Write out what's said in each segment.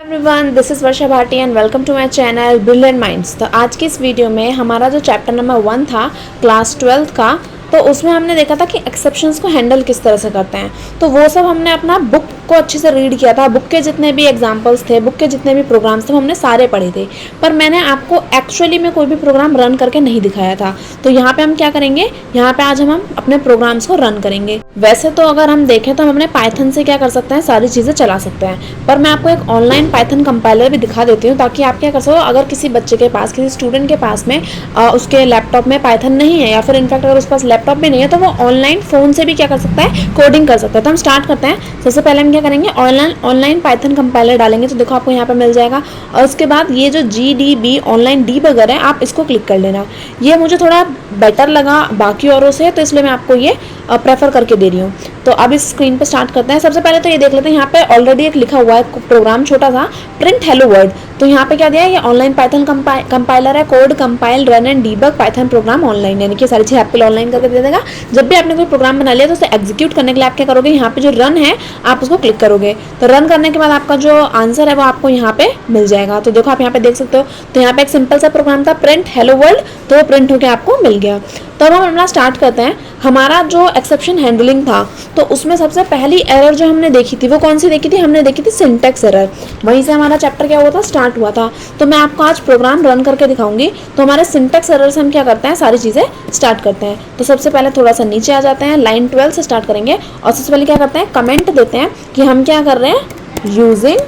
Everyone, this is Varsha Bhati and welcome to my channel brilliant minds. तो आज की इस वीडियो में हमारा जो चैप्टर नंबर 1 था क्लास 12 का, तो उसमें हमने देखा था कि एक्सेप्शंस को हैंडल किस तरह से करते हैं। तो वो सब हमने अपना बुक को अच्छे से रीड किया था। बुक के जितने भी एग्जांपल्स थे, बुक के जितने भी प्रोग्राम्स थे, हमने सारे पढ़े थे। पर मैंने आपको एक्चुअली में कोई भी प्रोग्राम रन करके नहीं दिखाया था। तो यहाँ पे हम क्या करेंगे, यहाँ पे आज हम अपने प्रोग्राम्स को रन करेंगे। वैसे तो अगर हम देखें तो हम अपने पाइथन से क्या कर सकते हैं, सारी चीज़ें चला सकते हैं। पर मैं आपको एक ऑनलाइन पाइथन कंपाइलर भी दिखा देती हूँ, ताकि आप क्या कर सको, अगर किसी बच्चे के पास, किसी स्टूडेंट के पास में उसके लैपटॉप में पाइथन नहीं है, या फिर इनफैक्ट अगर उसके पास लैपटॉप भी नहीं है, तो वो ऑनलाइन फ़ोन से भी क्या कर सकता है, कोडिंग कर सकता है। तो हम स्टार्ट करते हैं। सबसे पहले हम क्या करेंगे, ऑनलाइन पाइथन कंपाइलर डालेंगे। तो देखो आपको यहाँ पे मिल जाएगा। और उसके बाद ये जो GDB ऑनलाइन डीबगर है, आप इसको क्लिक कर लेना। ये मुझे थोड़ा बेटर लगा बाकी औरों से, तो इसलिए मैं आपको ये प्रेफर करके दे रही हूँ। तो अब इस स्क्रीन पे स्टार्ट करते हैं। सबसे पहले तो ये देख लेते हैं, यहाँ पे ऑलरेडी एक लिखा हुआ है प्रोग्राम, छोटा सा, प्रिंट हेलो वर्ल्ड। तो यहाँ पे क्या दिया है, ये ऑनलाइन पाइथन कंपाइलर है। Code compile run and debug Python programme online, यानी कि सारी चीज़ एप्पल ऑनलाइन करके दे देगा। जब भी आपने कोई प्रोग्राम बना लिया तो उसे एग्जीक्यूट करने के लिए आप क्या करोगे, यहाँ पे जो रन है आप उसको क्लिक करोगे। तो रन करने के बाद आपका जो आंसर है वो आपको यहाँ पे मिल जाएगा। तो देखो आप यहाँ पे देख सकते हो। तो यहाँ पे एक सिंपल सा प्रोग्राम था, प्रिंट हेलो वर्ल्ड, तो वो प्रिंट होकर आपको मिल गया। तो अब हम अपना स्टार्ट करते हैं। हमारा जो एक्सेप्शन हैंडलिंग था, तो उसमें सबसे पहली एरर जो हमने देखी थी वो कौन सी देखी थी, हमने देखी थी सिंटैक्स एरर। वहीं से हमारा चैप्टर क्या हुआ था, स्टार्ट हुआ था। तो मैं आपको आज प्रोग्राम रन करके दिखाऊंगी। तो हमारे सिंटैक्स एरर से हम क्या करते हैं, सारी चीज़ें स्टार्ट करते हैं। तो सबसे पहले थोड़ा सा नीचे आ जाते हैं, लाइन 12 से स्टार्ट करेंगे। और सबसे पहले क्या करते हैं, कमेंट देते हैं कि हम क्या कर रहे हैं, यूजिंग,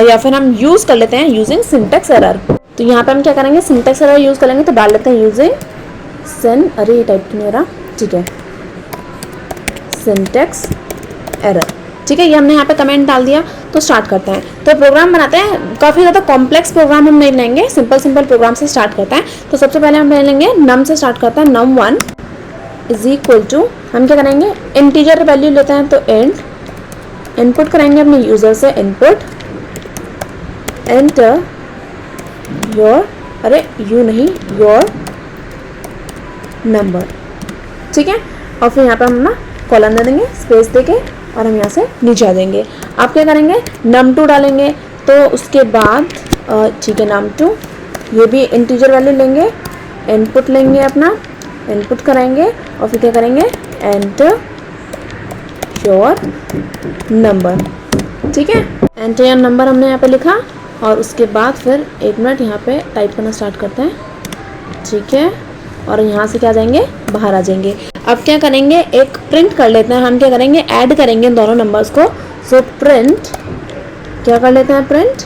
या फिर हम यूज़ कर लेते हैं यूजिंग सिंटैक्स एरर। तो यहाँ पे हम क्या करेंगे, सिंटैक्स एरर यूज़ करेंगे। तो डाल लेते हैं यूजिंग अरे ये टाइप क्यों मेरा, ठीक है, सिंटैक्स एरर। ठीक है, ये हमने यहाँ पे कमेंट डाल दिया। तो स्टार्ट करते हैं। तो प्रोग्राम बनाते हैं। काफ़ी ज़्यादा कॉम्प्लेक्स प्रोग्राम हम नहीं लेंगे, सिंपल प्रोग्राम से स्टार्ट करते हैं। तो सबसे पहले हम लेंगे नम से स्टार्ट करते हैं। num1 इज इक्वल टू, हम क्या करेंगे, इंटीजर वैल्यू लेते हैं। तो इंट इनपुट करेंगे अपने यूज़र से, इनपुट एंटर योर, अरे यू नहीं, योर नंबर। ठीक है, और फिर यहाँ पर हम ना कॉलन दे देंगे स्पेस देके, और हम यहाँ से नीचे आ जाएंगे। आप क्या करेंगे, num2 डालेंगे। तो उसके बाद ठीक है, num2, ये भी इंटीजर वैल्यू लेंगे, इनपुट लेंगे अपना, इनपुट कराएंगे, और फिर क्या करेंगे, एंटर योर नंबर। ठीक है, एंटर योर नंबर हमने यहाँ पे लिखा। और उसके बाद फिर एक मिनट यहाँ पे टाइप करना स्टार्ट करते हैं। ठीक है, और यहाँ से क्या जाएंगे, बाहर आ जाएंगे। अब क्या करेंगे, एक प्रिंट कर लेते हैं। हम क्या करेंगे, ऐड करेंगे इन दोनों नंबर्स को। सो प्रिंट, क्या कर लेते हैं, प्रिंट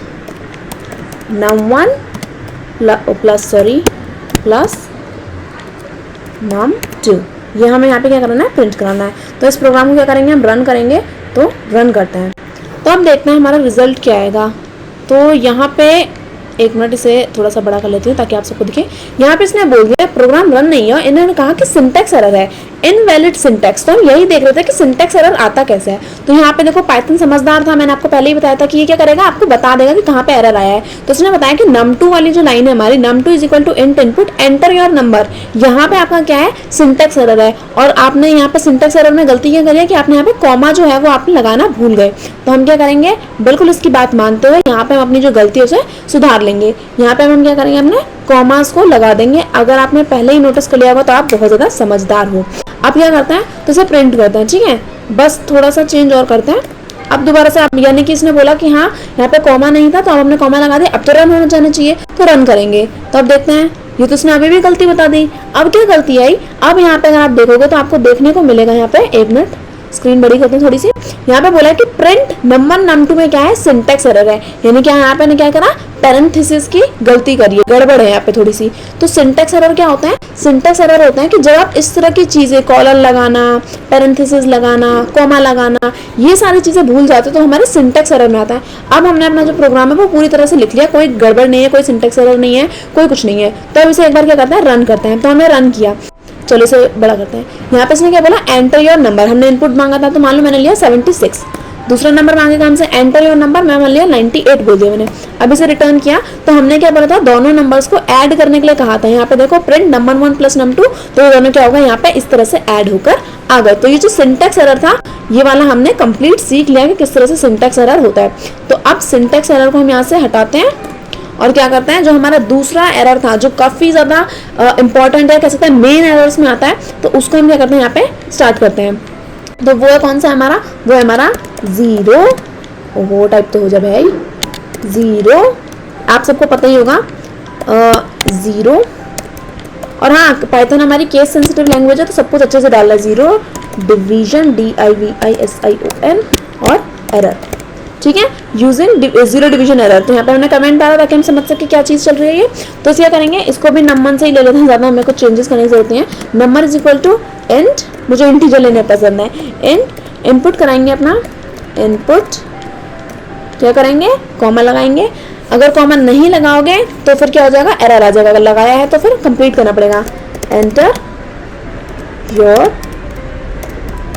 num1 प्लस num2। ये हमें यहाँ पे क्या करना है, प्रिंट कराना है। तो इस प्रोग्राम को क्या करेंगे, हम रन करेंगे। तो रन करते हैं। तो अब देखते हैं हमारा रिजल्ट क्या आएगा। तो यहाँ पे एक मिनट, इसे थोड़ा सा बड़ा कर लेती हूँ ताकि आप सबको दिखे। यहाँ पे इसने बोल दिया प्रोग्राम रन नहीं है, इन्होंने कहा कि सिंटैक्स एरर है, इनवैलिड सिंटैक्स। तो हम यही देख रहे थे कि सिंटैक्स एरर आता कैसे है। तो यहाँ पे देखो पाइथन समझदार था, मैंने आपको पहले ही बताया था कि ये क्या करेगा, आपको बता देगा कि कहाँ पे एरर आया है। तो उसने बताया कि num2 वाली जो लाइन है हमारी, num2 is equal to int input enter your number, यहाँ पे आपका क्या है, सिंटैक्स एरर है। और आपने यहाँ पे सिंटैक्स एरर में गलती क्या करी है कि आपने यहाँ पे कॉमा जो है वो आपने लगाना भूल गए। तो हम क्या करेंगे, बिल्कुल इसकी बात मानते हुए यहाँ पे हम अपनी जो गलती है उसे सुधार लेंगे। यहाँ पे हम क्या करेंगे, अपने कॉमास को लगा देंगे। अगर आपने पहले ही नोटिस कर लिया होगा तो आप बहुत ज़्यादा समझदार हो। अब क्या करते हैं, तो इसे प्रिंट करते हैं। ठीक है, बस थोड़ा सा चेंज और करते हैं। अब दोबारा से आप, यानी कि इसने बोला कि हाँ यहाँ पे कॉमा नहीं था, तो अब हमने कॉमा लगा दिया। अब तो रन होना जाना चाहिए, तो रन करेंगे। तो अब देखते हैं, ये तो इसने अभी भी गलती बता दी। अब क्या गलती आई, अब यहाँ पे अगर आप देखोगे तो आपको देखने को मिलेगा, यहाँ पे एक मिनट स्क्रीन बड़ी करते हैं थोड़ी सी। यहाँ पे बोला है कि प्रिंट num1 num2 में क्या है, सिंटैक्स एरर है, यानी कि यहाँ पे ने क्या करा, पैरेंथेसिस की गलती करी है, गड़बड़ है यहाँ पे थोड़ी सी। तो सिंटैक्स एरर क्या होता है, सिंटैक्स एरर होता है कि जब आप इस तरह की चीज़ें, कॉलन लगाना, पैरेंथेसिस लगाना, कॉमा लगाना, ये सारी चीज़ें भूल जाते हो तो हमारे सिंटैक्स एरर में आता है। अब हमने अपना जो प्रोग्राम है वो पूरी तरह से लिख लिया, कोई गड़बड़ नहीं है, कोई सिंटैक्स एरर नहीं है, कोई कुछ नहीं है। तो अब इसे एक बार क्या करते हैं, रन करते हैं। तो हमने रन किया, चलो इसे बड़ा करते हैं। यहाँ पे इसने क्या बोला, एंटर योर नंबर, हमने इनपुट मांगा था, तो मान लो मैंने लिया 76। दूसरा नंबर मांगेगा हमसे एंटर योर नंबर, मैं मान लिया 98 बोल दिया मैंने। अब इसे रिटर्न किया तो हमने क्या बोला था, दोनों नंबर्स को ऐड करने के लिए कहा था। यहाँ पे देखो प्रिंट नंबर 1 प्लस नंबर 2, तो ये दोनों क्या होगा यहाँ पे इस तरह से ऐड होकर आ गए। तो ये जो सिंटैक्स एरर था ये वाला हमने कंप्लीट सीख लिया कि किस तरह से सिंटैक्स एरर होता है। तो अब सिंटैक्स एरर को हम यहाँ से हटाते हैं और क्या करते हैं, जो हमारा दूसरा एरर था जो काफ़ी ज़्यादा इंपॉर्टेंट है, कह सकते हैं मेन एरर्स में आता है, तो उसको हम क्या करते हैं यहाँ पे स्टार्ट करते हैं। तो वो है कौन सा हमारा, वो है हमारा 0, वो टाइप तो हो जाए भाई 0, आप सबको पता ही होगा 0। और हाँ, पाइथन हमारी केस सेंसिटिव लैंग्वेज है तो सब कुछ अच्छे से डालना है। 0 डिवीजन DIVISION और एरर, ठीक है, यूजिंग 0 डिवीजन एरर। तो यहाँ पे हमने कमेंट डाला ताकि हम समझ सके क्या चीज़ चल रही है ये। तो क्या करेंगे, इसको भी नंबर से ही ले लेते हैं, ज़्यादा हमें कुछ चेंजेस करने की जरूरत नहीं है। Number is equal to and, मुझे इंटीजर लेने पसंद है, एंड इनपुट कराएंगे अपना इनपुट, क्या करेंगे, कॉमा लगाएंगे। अगर कॉमा नहीं लगाओगे तो फिर क्या हो जाएगा, एरर आ जाएगा। अगर लगाया है तो फिर कंप्लीट करना पड़ेगा, एंटर योर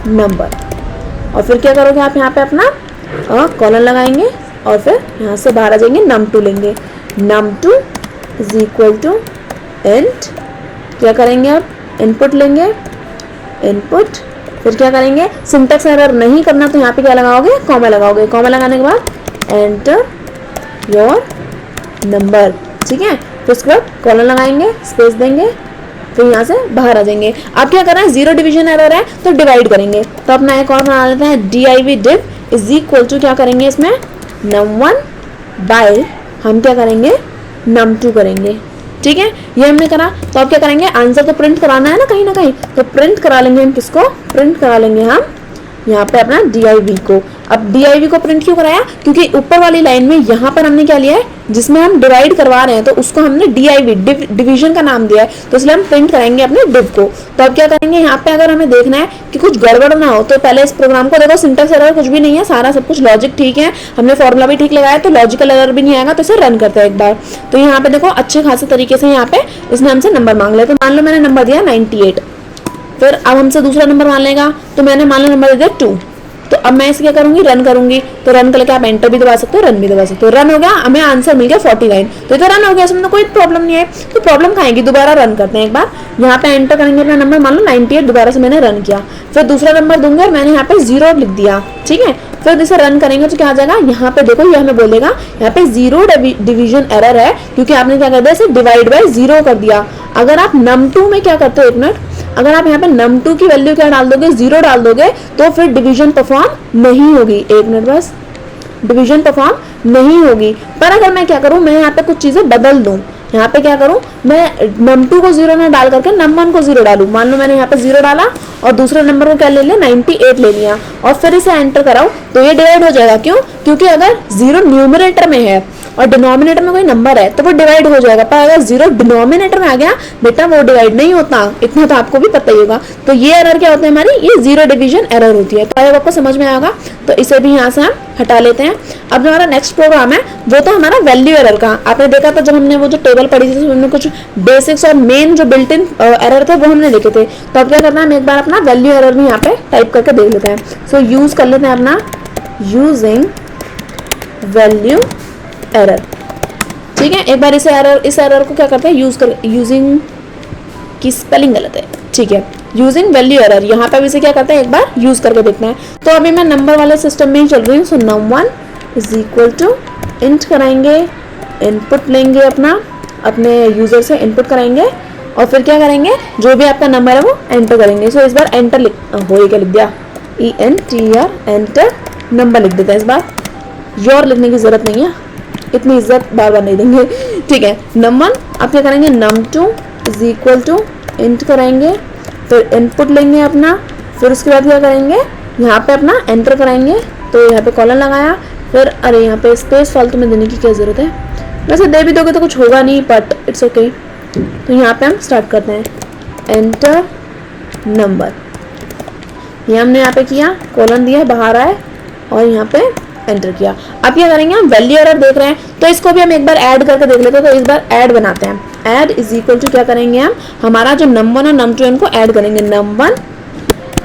नंबर। और फिर क्या करोगे आप यहाँ पे अपना कॉलन लगाएंगे और फिर यहाँ से बाहर आ जाएंगे, num2 लेंगे, num2 is equal to and, क्या करेंगे आप, इनपुट लेंगे, इनपुट, फिर क्या करेंगे, सिंटैक्स एरर नहीं करना तो यहाँ पे क्या लगाओगे, कॉमा लगाओगे। कॉमा लगाने के बाद एंटर योर नंबर, ठीक है, फिर उसके बाद कॉलन लगाएंगे, स्पेस देंगे, फिर यहाँ से बाहर आ जाएंगे। आप क्या कर रहे हैं, 0 डिवीजन एरर है तो डिवाइड करेंगे। तो अपना एक और बना लेते हैं, div div is equal to, क्या करेंगे इसमें, num1 बाय, हम क्या करेंगे, num2 करेंगे, ठीक है, ये हमने करा। तो अब क्या करेंगे, आंसर तो प्रिंट कराना है ना कहीं, तो प्रिंट करा लेंगे हम, किसको प्रिंट करा लेंगे हम यहाँ पे अपना div को। अब div को प्रिंट क्यों कराया, क्योंकि ऊपर वाली लाइन में यहाँ पर हमने क्या लिया है, जिसमें हम डिवाइड करवा रहे हैं तो उसको हमने div डिवीजन का नाम दिया है, तो इसलिए हम प्रिंट कराएंगे अपने div को। तो अब क्या करेंगे, यहाँ पे अगर हमें देखना है कि कुछ गड़बड़ ना हो तो पहले इस प्रोग्राम को देखो, सिंटैक्स एरर कुछ भी नहीं है, सारा सब कुछ लॉजिक ठीक है, हमने फॉर्मूला भी ठीक लगाया तो लॉजिकल एरर भी नहीं आएगा। तो इसे रन करते हैं एक बार। तो यहाँ पे देखो अच्छे खासे तरीके से यहाँ पे इसने हमसे नंबर मांग लिया। तो मान लो मैंने नंबर दिया 98, फिर अब हमसे दूसरा नंबर मान लेगा, तो मैंने मान लो नंबर दिया 2। तो अब मैं इसे क्या करूंगी, रन करूंगी। तो रन करके आप एंटर भी दबा सकते हो, रन भी दबा सकते हो। रन हो गया, हमें आंसर मिल गया 49। तो ये तो रन हो गया, इसमें तो कोई प्रॉब्लम नहीं है। तो प्रॉब्लम कहाँ आएगी, दोबारा रन करते हैं एक बार। यहाँ पे एंटर करेंगे अपना नंबर, मान लो 98, दोबारा से मैंने रन किया, फिर दूसरा नंबर दूंगा और मैंने यहाँ पे 0 लिख दिया, ठीक है। फिर इसे रन करेंगे तो क्या आ जाएगा, यहाँ पे देखो ये हमें बोलेगा यहाँ पे 0 डिवीजन एरर है, क्योंकि आपने क्या कर दिया, इसे डिवाइड बाय 0 कर दिया। अगर आप num2 में क्या करते हो, एक मिनट, अगर आप यहाँ पे num2 की वैल्यू क्या डाल दोगे, 0 डाल दोगे, तो फिर डिवीजन परफॉर्म नहीं होगी। एक मिनट बस, डिवीजन परफॉर्म नहीं होगी। पर अगर मैं क्या करूँ, मैं यहाँ पे कुछ चीजें बदल दूँ, यहाँ पे क्या करूँ, मैं num2 को 0 में डाल करके num1 को 0 डालूं। मान लो मैंने यहाँ पे 0 डाला और दूसरे नंबर को क्या ले लिया, 98 ले लिया, और फिर इसे एंटर कराओ तो ये डिवाइड हो जाएगा। क्यों, क्योंकि अगर 0 न्यूमरेटर में है और डिनोमिनेटर में कोई नंबर है तो वो डिवाइड हो जाएगा। पर अगर 0 डिनोमिनेटर में आ गया बेटा, वो डिवाइड नहीं होता, इतना तो आपको भी पता ही होगा। तो ये एरर क्या होता है हमारी, ये 0 डिवीजन एरर होती है। तो आपको समझ में आएगा, तो इसे भी यहाँ से हम हटा लेते हैं। अब जो हमारा नेक्स्ट प्रोग्राम है वो तो हमारा वैल्यू एरर का। आपने देखा था जब हमने वो जो टेबल पढ़ी थी उसमें कुछ बेसिक्स और मेन जो बिल्ट इन एरर थे वो हमने देखे थे। तो अब क्या करना है, हम एक बार अपना वैल्यू एरर भी यहाँ पे टाइप करके देख लेते हैं। सो यूज कर लेते हैं अपना यूजिंग वैल्यू एरर, ठीक है। एक बार इस एरर को क्या करते हैं, यूजिंग की स्पेलिंग गलत है, ठीक है, यूजिंग वैल्यू एरर, यहाँ पे अब इसे क्या करते हैं, एक बार यूज करके देखते हैं। तो अभी मैं नंबर वाले सिस्टम में ही चल रही हूँ। So num1 is equal to int कराएंगे, इनपुट लेंगे अपने यूजर से इनपुट कराएंगे और फिर क्या करेंगे, जो भी आपका नंबर है वो एंटर करेंगे। सो इस बार एंटर क्या लिख दिया, ENTR, एंटर नंबर लिख देते हैं। इस बार योर लिखने की जरूरत नहीं है, इतनी इज्जत बार बार नहीं देंगे, ठीक है। num1 आप क्या करेंगे, num2 is equal to int कराएंगे, फिर इनपुट लेंगे अपना, फिर उसके बाद क्या करेंगे, यहाँ पे अपना एंटर कराएंगे। तो यहाँ पे कॉलन लगाया, फिर अरे यहाँ पे स्पेस फालतू में देने की क्या जरूरत है, वैसे दे भी दोगे तो कुछ होगा नहीं, बट इट्स ओके। तो यहाँ पे हम स्टार्ट करते हैं, एंटर नंबर, ये हमने यहाँ पे किया, कॉलन दिया, बाहर आए और यहाँ पे एंटर किया। अब क्या करेंगे, हम वैल्यू एरर देख रहे हैं तो इसको भी हम एक बार ऐड करके देख लेते हैं। तो इस बार ऐड बनाते हैं, ऐड इज इक्वल टू क्या करेंगे, हम हमारा जो num1 और num2 इनको ऐड करेंगे, num1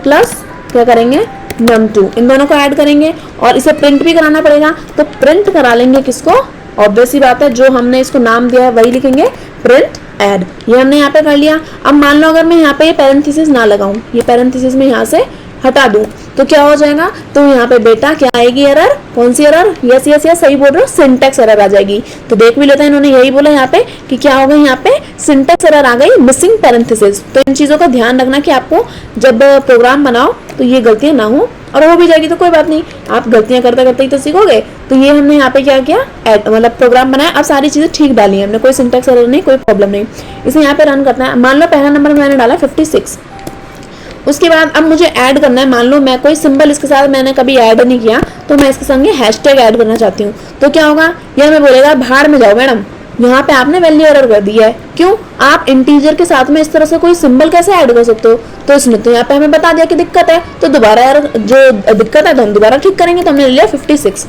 प्लस क्या करेंगे, num2, इन दोनों को ऐड करेंगे और इसे प्रिंट भी कराना पड़ेगा, तो प्रिंट करा लेंगे किसको, ऑब्वियस सी बात है जो हमने इसको नाम दिया है वही लिखेंगे, प्रिंट ऐड। ये हमने यहाँ पे कर लिया। अब मान लो अगर मैं यहाँ पे ये पैरेंथेसिस ना लगाऊं, ये पैरेंथेसिस में यहाँ से हटा दूं, तो क्या हो जाएगा, तो यहाँ पे बेटा क्या आएगी एरर, कौन सी एरर, यस यस यस सही बोल रहे हो, सिंटैक्स एरर आ जाएगी। तो देख भी लेते हैं, इन्होंने यही बोला यहाँ पे कि क्या होगा, यहाँ पे सिंटैक्स एरर आ गई, मिसिंग पैरेंथेसिस। तो इन चीजों का ध्यान रखना कि आपको जब प्रोग्राम बनाओ तो ये गलतियां ना हो, और हो भी जाएगी तो कोई बात नहीं, आप गलतियां करते करते ही तो सीखोगे। तो ये हमने यहाँ पे क्या किया, मतलब प्रोग्राम बनाया, अब सारी चीजें ठीक डाली है हमने, कोई सिंटैक्स एरर नहीं, कोई प्रॉब्लम नहीं। इसे यहाँ पे रन करना है। मान लो पहला नंबर मैंने डाला 56, उसके बाद अब मुझे ऐड करना है, मान लो मैं कोई सिंबल इसके साथ मैंने कभी ऐड नहीं किया, तो मैं इसके संगे हैशटैग ऐड करना चाहती हूँ, तो क्या होगा, यह हमें बोलेगा भाड़ में जाओ मैडम, यहाँ पे आपने वैल्यू एरर कर दी है। क्यों, आप इंटीजर के साथ में इस तरह से कोई सिंबल कैसे ऐड कर सकते हो, तो इसने तो यहाँ पे हमें बता दिया कि दिक्कत है, तो दोबारा एरर जो दिक्कत है तो हम दोबारा ठीक करेंगे। तो हमने ले लिया 56,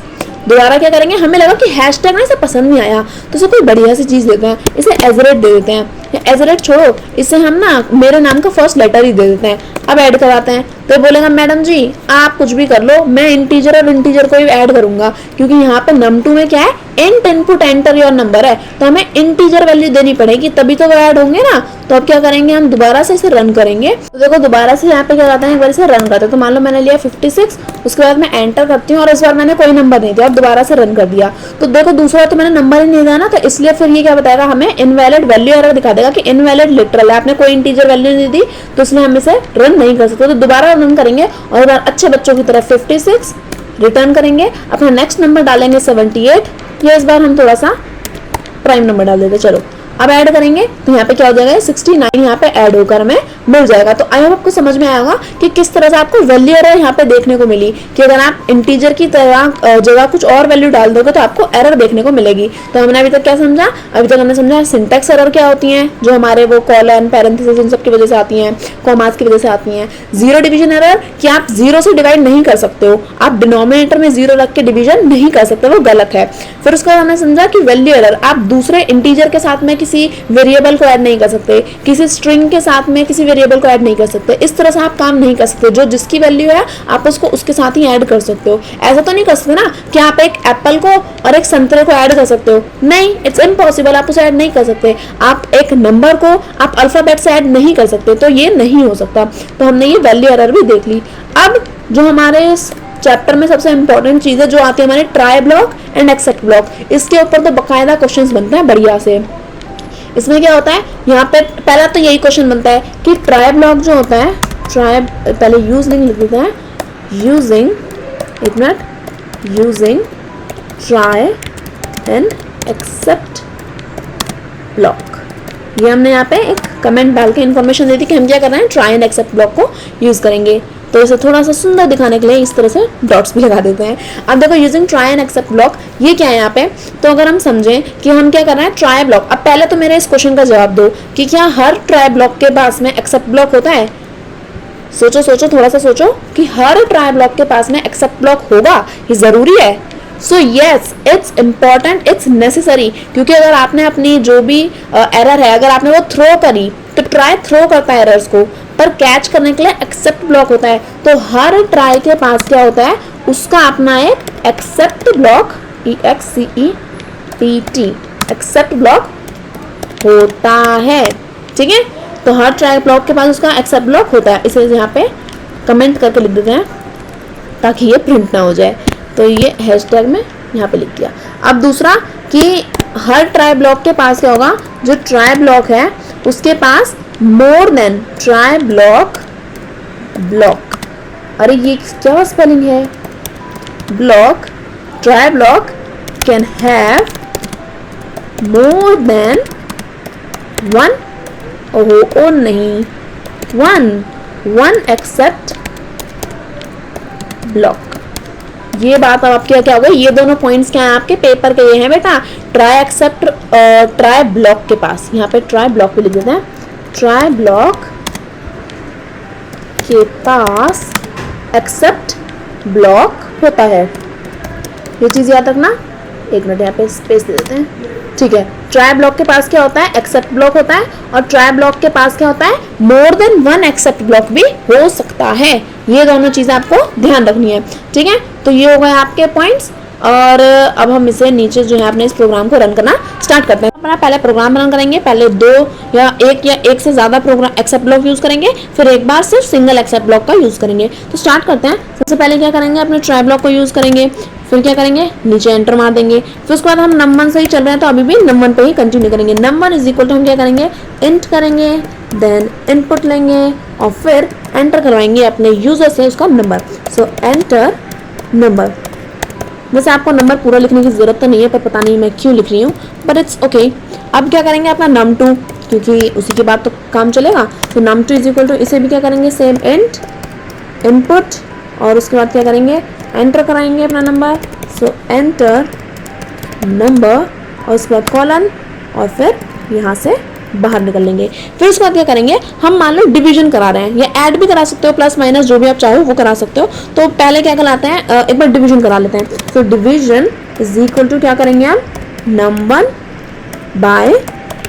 दोबारा क्या करेंगे, हमें लगा कि हैशटैग ना इसे पसंद नहीं आया, तो इसे कोई बढ़िया सी चीज देते हैं, इसे एजरेट दे देते हैं, एजरेट छोड़ो, इसे हम ना मेरे नाम का फर्स्ट लेटर ही दे देते हैं। अब ऐड कराते हैं, तो बोलेगा मैडम जी आप कुछ भी कर लो, मैं इंटीजर और इंटीजर को ही ऐड करूंगा, क्योंकि यहाँ पे num2 में क्या है, int input enter your number है, तो हमें इंटीजर वैल्यू देनी पड़ेगी तभी तो वो ऐड होंगे ना। तो अब क्या करेंगे, हम दोबारा से इसे रन करेंगे। तो देखो दोबारा से यहाँ पे क्या करते हैं, एक बार इसे रन करते हैं। तो मान लो मैंने लिया 56, उसके बाद मैं एंटर करती हूँ और इस बार मैंने कोई नंबर नहीं दिया और दोबारा से रन कर दिया। तो देखो दूसरा तो मैंने नंबर ही नहीं दिया ना, तो इसलिए फिर ये क्या बताएगा, हमें इनवैलिड वैल्यू एरर दिखा देगा कि इनवैलिड लिटरल है, आपने कोई इंटीजर वैल्यू नहीं दी, तो इसलिए हम इसे रन नहीं कर सकते। तो दोबारा रन करेंगे और एक बार अच्छे बच्चों की तरह 56 रिटर्न करेंगे, अपना नेक्स्ट नंबर डालेंगे 78, या इस बार हम थोड़ा सा प्राइम नंबर डाल देते। चलो अब ऐड करेंगे, तो यहाँ पे क्या हो जाएगा, 69 यहाँ पे ऐड होकर हमें मिल जाएगा। तो आई होप आपको समझ में आएगा कि किस तरह से आपको वैल्यू एरर यहाँ पे देखने को मिली, कि अगर आप इंटीजर की तरह जगह कुछ और वैल्यू डाल दोगे तो आपको एरर देखने को मिलेगी। तो हमने अभी तक क्या समझा, अभी तक हमने समझा सिंटैक्स एरर क्या होती है, जो हमारे वो कॉलन पैरेंथेसिस इन सब की वजह से आती हैं, कॉमास की वजह से आती हैं। जीरो डिवीजन एरर, कि आप जीरो से डिवाइड नहीं कर सकते हो, आप डिनोमिनेटर में जीरो रख के डिवीजन नहीं कर सकते, वो गलत है। फिर उसके बाद हमने समझा कि वैल्यू एरर, आप दूसरे इंटीजर के साथ में किसी वेरिएबल को ऐड नहीं कर सकते, किसी स्ट्रिंग के साथ में किसी वेरिएबल को ऐड नहीं कर सकते, इस तरह से आप काम नहीं कर सकते। जो जिसकी वैल्यू है आप उसको उसके साथ ही ऐड कर सकते हो। ऐसा तो नहीं कर सकते ना कि आप एक एप्पल को और एक संतरे को ऐड कर सकते हो, नहीं, इट्स इम्पॉसिबल, आप उसे ऐड नहीं कर सकते। आप एक नंबर को आप अल्फाबेट से ऐड नहीं कर सकते, तो ये नहीं हो सकता। तो हमने ये वैल्यू एरर भी देख ली। अब जो हमारे इस चैप्टर में सबसे इंपॉर्टेंट चीज है, जो आती है हमारे try block and except block, इसके ऊपर तो बकायदा क्वेश्चंस बनते हैं बढ़िया से। इसमें क्या होता है, यहाँ पे पहला तो यही क्वेश्चन बनता है कि ट्राई ब्लॉक जो होता है, ट्राई पहले यूजिंग लिख देते हैं, यूजिंग, एक minute, using try and except block, ये हमने यहाँ पे एक कमेंट डाल के इन्फॉर्मेशन दी थी कि हम क्या कर रहे हैं, ट्राई एंड एक्सेप्ट ब्लॉक को यूज करेंगे। तो इसे थोड़ा सा सुंदर दिखाने के लिए इस तरह से डॉट्स भी लगा देते हैं। अब देखो using try and except block, ये क्या है यहाँ पे, तो अगर हम समझें कि हम क्या कर रहे हैं, ट्राई ब्लॉक। अब पहले तो मेरे इस क्वेश्चन का जवाब दो कि क्या हर ट्राई ब्लॉक के पास में एक्सेप्ट ब्लॉक होता है। सोचो सोचो, थोड़ा सा सोचो कि हर ट्राई ब्लॉक के पास में एक्सेप्ट ब्लॉक होगा, ये जरूरी है। So yes, it's important, it's necessary, क्योंकि अगर आपने अपनी जो भी एरर है अगर आपने वो थ्रो करी, तो ट्राई थ्रो करता है एरर्स को, पर कैच करने के लिए एक्सेप्ट ब्लॉक होता है। तो हर ट्राई के पास क्या होता है, उसका अपना एक except block, EXCEPT, except block होता है, ठीक है। तो हर ट्राई ब्लॉक के पास उसका एक्सेप्ट ब्लॉक होता है। इसे यहाँ पे कमेंट करके लिख देते हैं ताकि ये प्रिंट ना हो जाए। तो ये हैशटैग में यहाँ पे लिख दिया। अब दूसरा कि हर ट्राई ब्लॉक के पास क्या होगा, जो ट्राई ब्लॉक है उसके पास more than try block, block, अरे ये क्या स्पेलिंग है, block, try block can have more than one, ओ नहीं, वन एक्सेप्ट ब्लॉक। ये बात अब आपके क्या हो गई, ये दोनों पॉइंट्स क्या हैं आपके पेपर के, ये हैं बेटा, ट्राई एक्सेप्ट ट्राई ब्लॉक के पास, यहाँ पे ट्राई ब्लॉक भी लिख देते हैं, ट्राई ब्लॉक के पास एक्सेप्ट ब्लॉक होता है। ये चीज याद रखना, एक मिनट यहाँ पे स्पेस दे देते हैं, ठीक है। ट्राई ब्लॉक के पास क्या होता है, एक्सेप्ट ब्लॉक होता है, और ट्राई ब्लॉक के पास क्या होता है, मोर देन वन एक्सेप्ट ब्लॉक भी हो सकता है। ये दोनों चीज़ें आपको ध्यान रखनी है, ठीक है। तो ये हो गए आपके पॉइंट्स। और अब हम इसे नीचे जो है अपने इस प्रोग्राम को रन करना स्टार्ट करते हैं। अपना पहले प्रोग्राम रन करेंगे, पहले दो या एक से ज़्यादा प्रोग्राम एक्सेप्ट ब्लॉक यूज़ करेंगे, फिर एक बार सिर्फ सिंगल एक्सेप्ट ब्लॉक का यूज़ करेंगे। तो स्टार्ट करते हैं। सबसे पहले क्या करेंगे, अपने ट्राई ब्लॉक को यूज़ करेंगे, फिर क्या करेंगे, नीचे एंटर मार देंगे। फिर उसके बाद हम नंबर से ही चल रहे हैं तो अभी भी नंबर पे ही कंटिन्यू करेंगे। नंबर इज इक्वल टू हम क्या करेंगे, इंट करेंगे, देन इनपुट लेंगे और फिर एंटर करवाएंगे अपने यूजर से उसका नंबर। सो एंटर नंबर। वैसे आपको नंबर पूरा लिखने की ज़रूरत तो नहीं है, पर पता नहीं मैं क्यों लिख रही हूँ, बट इट्स ओके। अब क्या करेंगे, अपना num2, क्योंकि उसी के बाद तो काम चलेगा। तो num2 इज इक्वल टू, इसे भी क्या करेंगे, सेम इंट इनपुट और उसके बाद क्या करेंगे, एंटर कराएंगे अपना नंबर। सो एंटर नंबर और उसके बाद कॉलन और फिर यहाँ से बाहर निकल लेंगे। फिर उसके बाद क्या करेंगे, हम मान लो डिवीजन करा रहे हैं, या ऐड भी करा सकते हो, प्लस माइनस जो भी आप चाहो वो करा सकते हो। तो पहले क्या कराते हैं, एक बार डिवीजन करा लेते हैं। तो डिवीजन इज इक्वल टू क्या करेंगे हम, num1 बाय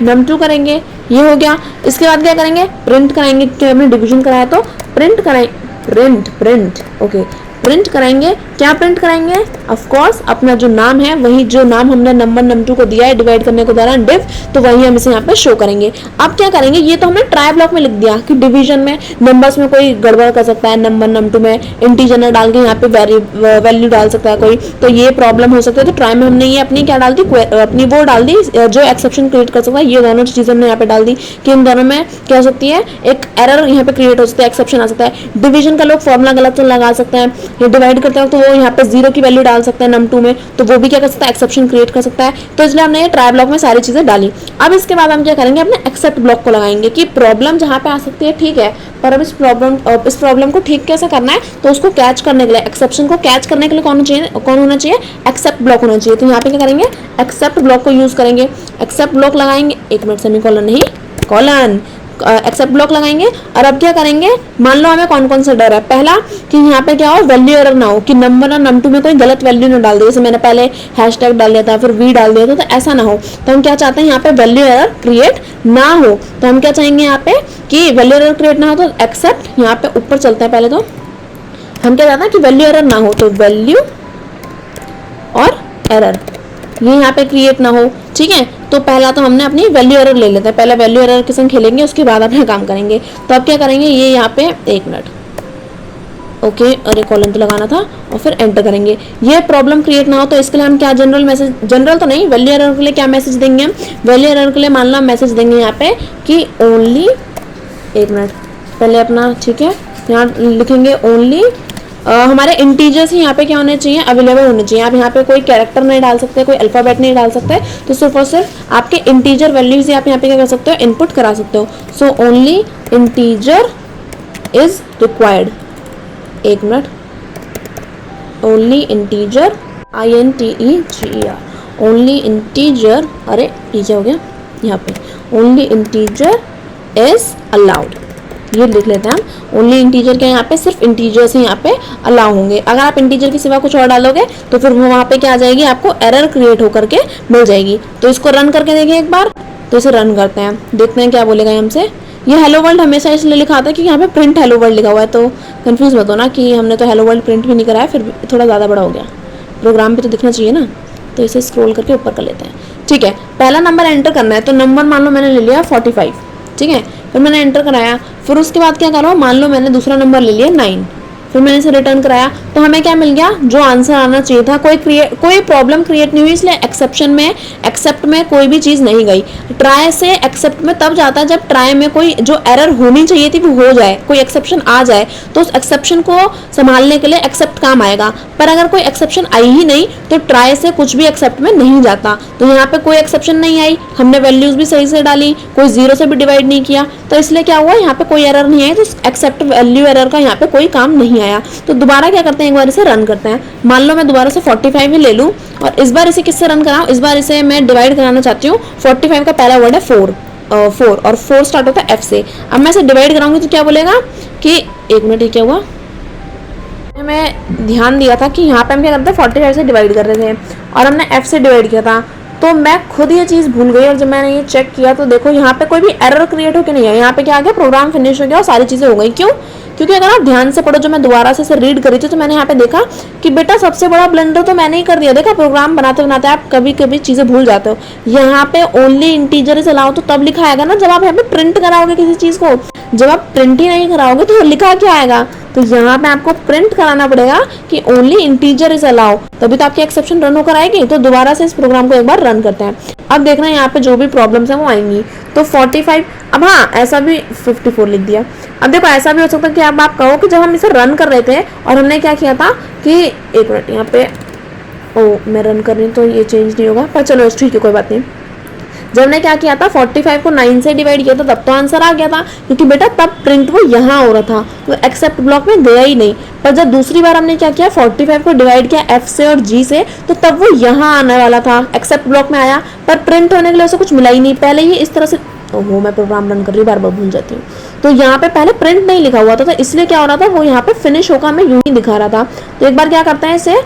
num2 करेंगे, ये हो गया। इसके बाद क्या करेंगे, प्रिंट कराएंगे, क्योंकि हमने डिवीजन कराया तो प्रिंट कराएं, प्रिंट ओके, प्रिंट कराएंगे। क्या प्रिंट कराएंगे, ऑफ कोर्स अपना जो नाम है, वही जो नाम हमने नंबर num2 को दिया है डिवाइड करने के दौरान डिव, तो वही हम इसे यहाँ पे शो करेंगे। अब क्या करेंगे, ये तो हमने ट्राई ब्लॉक में लिख दिया कि डिवीजन में नंबर्स में कोई गड़बड़ कर सकता है, नंबर num2 में इंटीजर न डाल के यहाँ पे वैल्यू डाल सकता है कोई, तो ये प्रॉब्लम हो सकती है। तो ट्राई में हमने ये अपनी क्या डाल दी, अपनी वो डाल दी जो एक्सेप्शन क्रिएट कर सकता है। ये दोनों चीजें हमने यहाँ पे डाल दी कि इन दोनों में क्या हो सकती है, एक एरर यहाँ पे क्रिएट हो सकता है, एक्सेप्शन आ सकता है। डिवीजन का लोग फॉर्मुला गलत लगा सकते हैं, ये डिवाइड करते हैं तो वो यहाँ पे 0 की वैल्यू डाल सकते हैं num2 में, तो वो भी क्या कर सकता है, एक्सेप्शन क्रिएट कर सकता है। तो इसलिए हमने ये ट्राई ब्लॉक में सारी चीजें डाली। अब इसके बाद हम क्या करेंगे, अपने एक्सेप्ट ब्लॉक को लगाएंगे कि प्रॉब्लम जहाँ पे आ सकती है, ठीक है, पर अब इस प्रॉब्लम को ठीक कैसे करना है, तो उसको कैच करने के लिए, एक्सेप्शन को कैच करने के लिए कौन होना चाहिए, एक्सेप्ट ब्लॉक होना चाहिए। तो यहाँ पे क्या करेंगे, एक्सेप्ट ब्लॉक को यूज करेंगे। एक्सेप्ट ब्लॉक लगाएंगे, एक मिनट, सेमीकोलन नहीं, कॉलन, एक्सेप्ट ब्लॉक लगाएंगे। और अब क्या करेंगे, मान लो हमें कौन कौन सा डर है, पहला कि यहाँ पे क्या हो, वैल्यू एरर ना हो, कि नंबर और num2 में कोई गलत वैल्यू ना डाल दे, जैसे मैंने पहले हैशटैग डाल दिया था, फिर वी डाल दिया था, तो ऐसा ना हो। तो हम क्या चाहते हैं, यहाँ पे वैल्यू एरर क्रिएट ना हो, तो हम क्या चाहेंगे यहाँ पे कि वैल्यू एरर क्रिएट ना हो, तो एक्सेप्ट, यहाँ पे ऊपर चलते हैं पहले, तो हम क्या चाहते हैं कि वैल्यू एरर ना हो, तो वैल्यू और एरर ये यहाँ पे क्रिएट ना हो, ठीक है। तो पहला तो हमने अपनी वैल्यू एरर ले लेते हैं, पहले वैल्यू एरर के संग खेलेंगे, उसके बाद अपना काम करेंगे। तो अब क्या करेंगे, ये यहाँ पे एक मिनट, ओके, और एक कॉलन तो लगाना था, और फिर एंटर करेंगे। ये प्रॉब्लम क्रिएट ना हो, तो इसके लिए हम क्या जनरल मैसेज, जनरल तो नहीं, वैल्यू एरर के लिए क्या मैसेज देंगे हम, वैल्यू एरर के लिए मान लो मैसेज देंगे यहाँ पे कि ओनली, एक मिनट पहले अपना, ठीक है, यहाँ लिखेंगे ओनली हमारे इंटीजर्स ही यहाँ पे क्या होने चाहिए, अवेलेबल होने चाहिए। आप यहाँ पे कोई कैरेक्टर नहीं डाल सकते, कोई अल्फाबेट नहीं डाल सकते, तो सिर्फ और सिर्फ आपके इंटीजर वैल्यूज ही आप यहाँ पे क्या कर सकते हो, इनपुट करा सकते हो। So only integer is required, एक minute, only integer, INTEGER, only integer, अरे ये क्या हो गया, यहाँ पे ओनली इंटीजर इज अलाउड, ये लिख लेते हैं हम। ओनली इंटीजर के यहाँ पे सिर्फ इंटीजर्स ही यहाँ पे अलाउ होंगे। अगर आप इंटीजर के सिवा कुछ और डालोगे तो फिर वहाँ पे क्या आ जाएगी, आपको एरर क्रिएट होकर के मिल जाएगी। तो इसको रन करके देखिए एक बार, तो इसे रन करते हैं, देखते हैं क्या बोलेगा हमसे। ये हेलो वर्ल्ड हमेशा इसलिए लिखा था कि यहाँ पे प्रिंट हेलो वर्ल्ड लिखा हुआ है, तो कंफ्यूज मत होना कि हमने तो हेलो वर्ल्ड प्रिंट भी नहीं कराया, फिर थोड़ा ज़्यादा बड़ा हो गया, प्रोग्राम भी तो दिखना चाहिए ना। तो इसे स्क्रॉल करके ऊपर कर लेते हैं, ठीक है। पहला नंबर एंटर करना है, तो नंबर मान लो मैंने ले लिया 45, ठीक है, फिर मैंने एंटर कराया। फिर उसके बाद क्या करो, मान लो मैंने दूसरा नंबर ले लिया 9, फिर मैंने इसे रिटर्न कराया, तो हमें क्या मिल गया, जो आंसर आना चाहिए था। कोई प्रॉब्लम क्रिएट नहीं हुई, इसलिए एक्सेप्ट में कोई भी चीज़ नहीं गई। ट्राई से एक्सेप्ट में तब जाता है जब ट्राई में कोई जो एरर होनी चाहिए थी वो हो जाए, कोई एक्सेप्शन आ जाए, तो उस एक्सेप्शन को संभालने के लिए एक्सेप्ट काम आएगा। पर अगर कोई एक्सेप्शन आई ही नहीं तो ट्राई से कुछ भी एक्सेप्ट में नहीं जाता। तो यहाँ पे कोई एक्सेप्शन नहीं आई, हमने वैल्यूज भी सही से डाली, कोई 0 से भी डिवाइड नहीं किया, तो इसलिए क्या हुआ, यहाँ पे कोई एरर नहीं आई, तो एक्सेप्ट वैल्यू एरर का यहाँ पे कोई काम नहीं आया। तो दोबारा क्या करते हैं, एक बार इसे रन करते हैं। मान लो मैं दोबारा से 45 ही ले लूँ, और इस बार इसे किससे रन कराऊँ, इस बार इसे मैं डिवाइड कराना चाहती हूँ। 45 का पहला वर्ड है 4 और 4 स्टार्ट होता है F से। अब मैं इसे डिवाइड कराऊंगी तो क्या बोलेगा कि, एक मिनट, ये क्या हुआ, मैं ध्यान दिया था कि यहाँ पे हम क्या करते हैं 45 से डिवाइड कर रहे थे और हमने F से डिवाइड किया था, तो मैं खुद ये चीज़ भूल गई और जब मैंने ये चेक किया तो देखो यहाँ पे कोई भी एरर क्रिएट होकर नहीं है। यहाँ पे क्या आ गया, प्रोग्राम फिनिश हो गया और सारी चीज़ें हो गई। क्यों? क्योंकि अगर आप ध्यान से पढ़ो, जो मैं दोबारा से रीड करी थी तो मैंने यहाँ पे देखा कि बेटा सबसे बड़ा ब्लंडर तो मैंने ही कर दिया। देखा, प्रोग्राम बनाते बनाते आप कभी कभी चीज़ें भूल जाते हो। यहाँ पे ओनली इंटीजर इज अलाउड तो तब लिखा आएगा ना जब आप यहाँ पे प्रिंट कराओगे किसी चीज़ को। जब आप प्रिंट ही नहीं कराओगे तो लिखा क्या आएगा? तो यहाँ पे आपको प्रिंट कराना पड़ेगा कि ओनली इंटीजर इज अलाउ, तभी तो आपकी एक्सेप्शन रन होकर आएगी। तो दोबारा से इस प्रोग्राम को एक बार रन करते हैं। अब देखना यहाँ पे जो भी प्रॉब्लम्स है वो आएंगी। तो 45, अब हाँ ऐसा भी 54 लिख दिया। अब देखो ऐसा भी हो सकता है कि अब आप कहो कि जब हम इसे रन कर रहे थे और हमने क्या किया था कि एक मिनट यहाँ पे, ओ मैं रन कर रही हूँ तो ये चेंज नहीं होगा, पर चलो ठीक है कोई बात नहीं। जब हमने क्या किया था 45 को 9 से डिवाइड किया था तब तो आंसर आ गया था, क्योंकि बेटा तब प्रिंट वो यहाँ हो रहा था, वो एक्सेप्ट ब्लॉक में गया ही नहीं। पर जब दूसरी बार हमने क्या किया 45 को डिवाइड किया F से और G से, तो तब वो यहाँ आने वाला था, एक्सेप्ट ब्लॉक में आया, पर प्रिंट होने के लिए उसे कुछ मिला ही नहीं। पहले ये इस तरह से, ओहो मैं प्रोग्राम रन कर रही हूँ, बार बार भूल जाती हूँ। तो यहाँ पे पहले प्रिंट नहीं लिखा हुआ था, तो इसलिए क्या हो रहा था, वो यहाँ पे फिनिश होकर हमें यूं ही दिखा रहा था। तो एक बार क्या करते हैं, इसे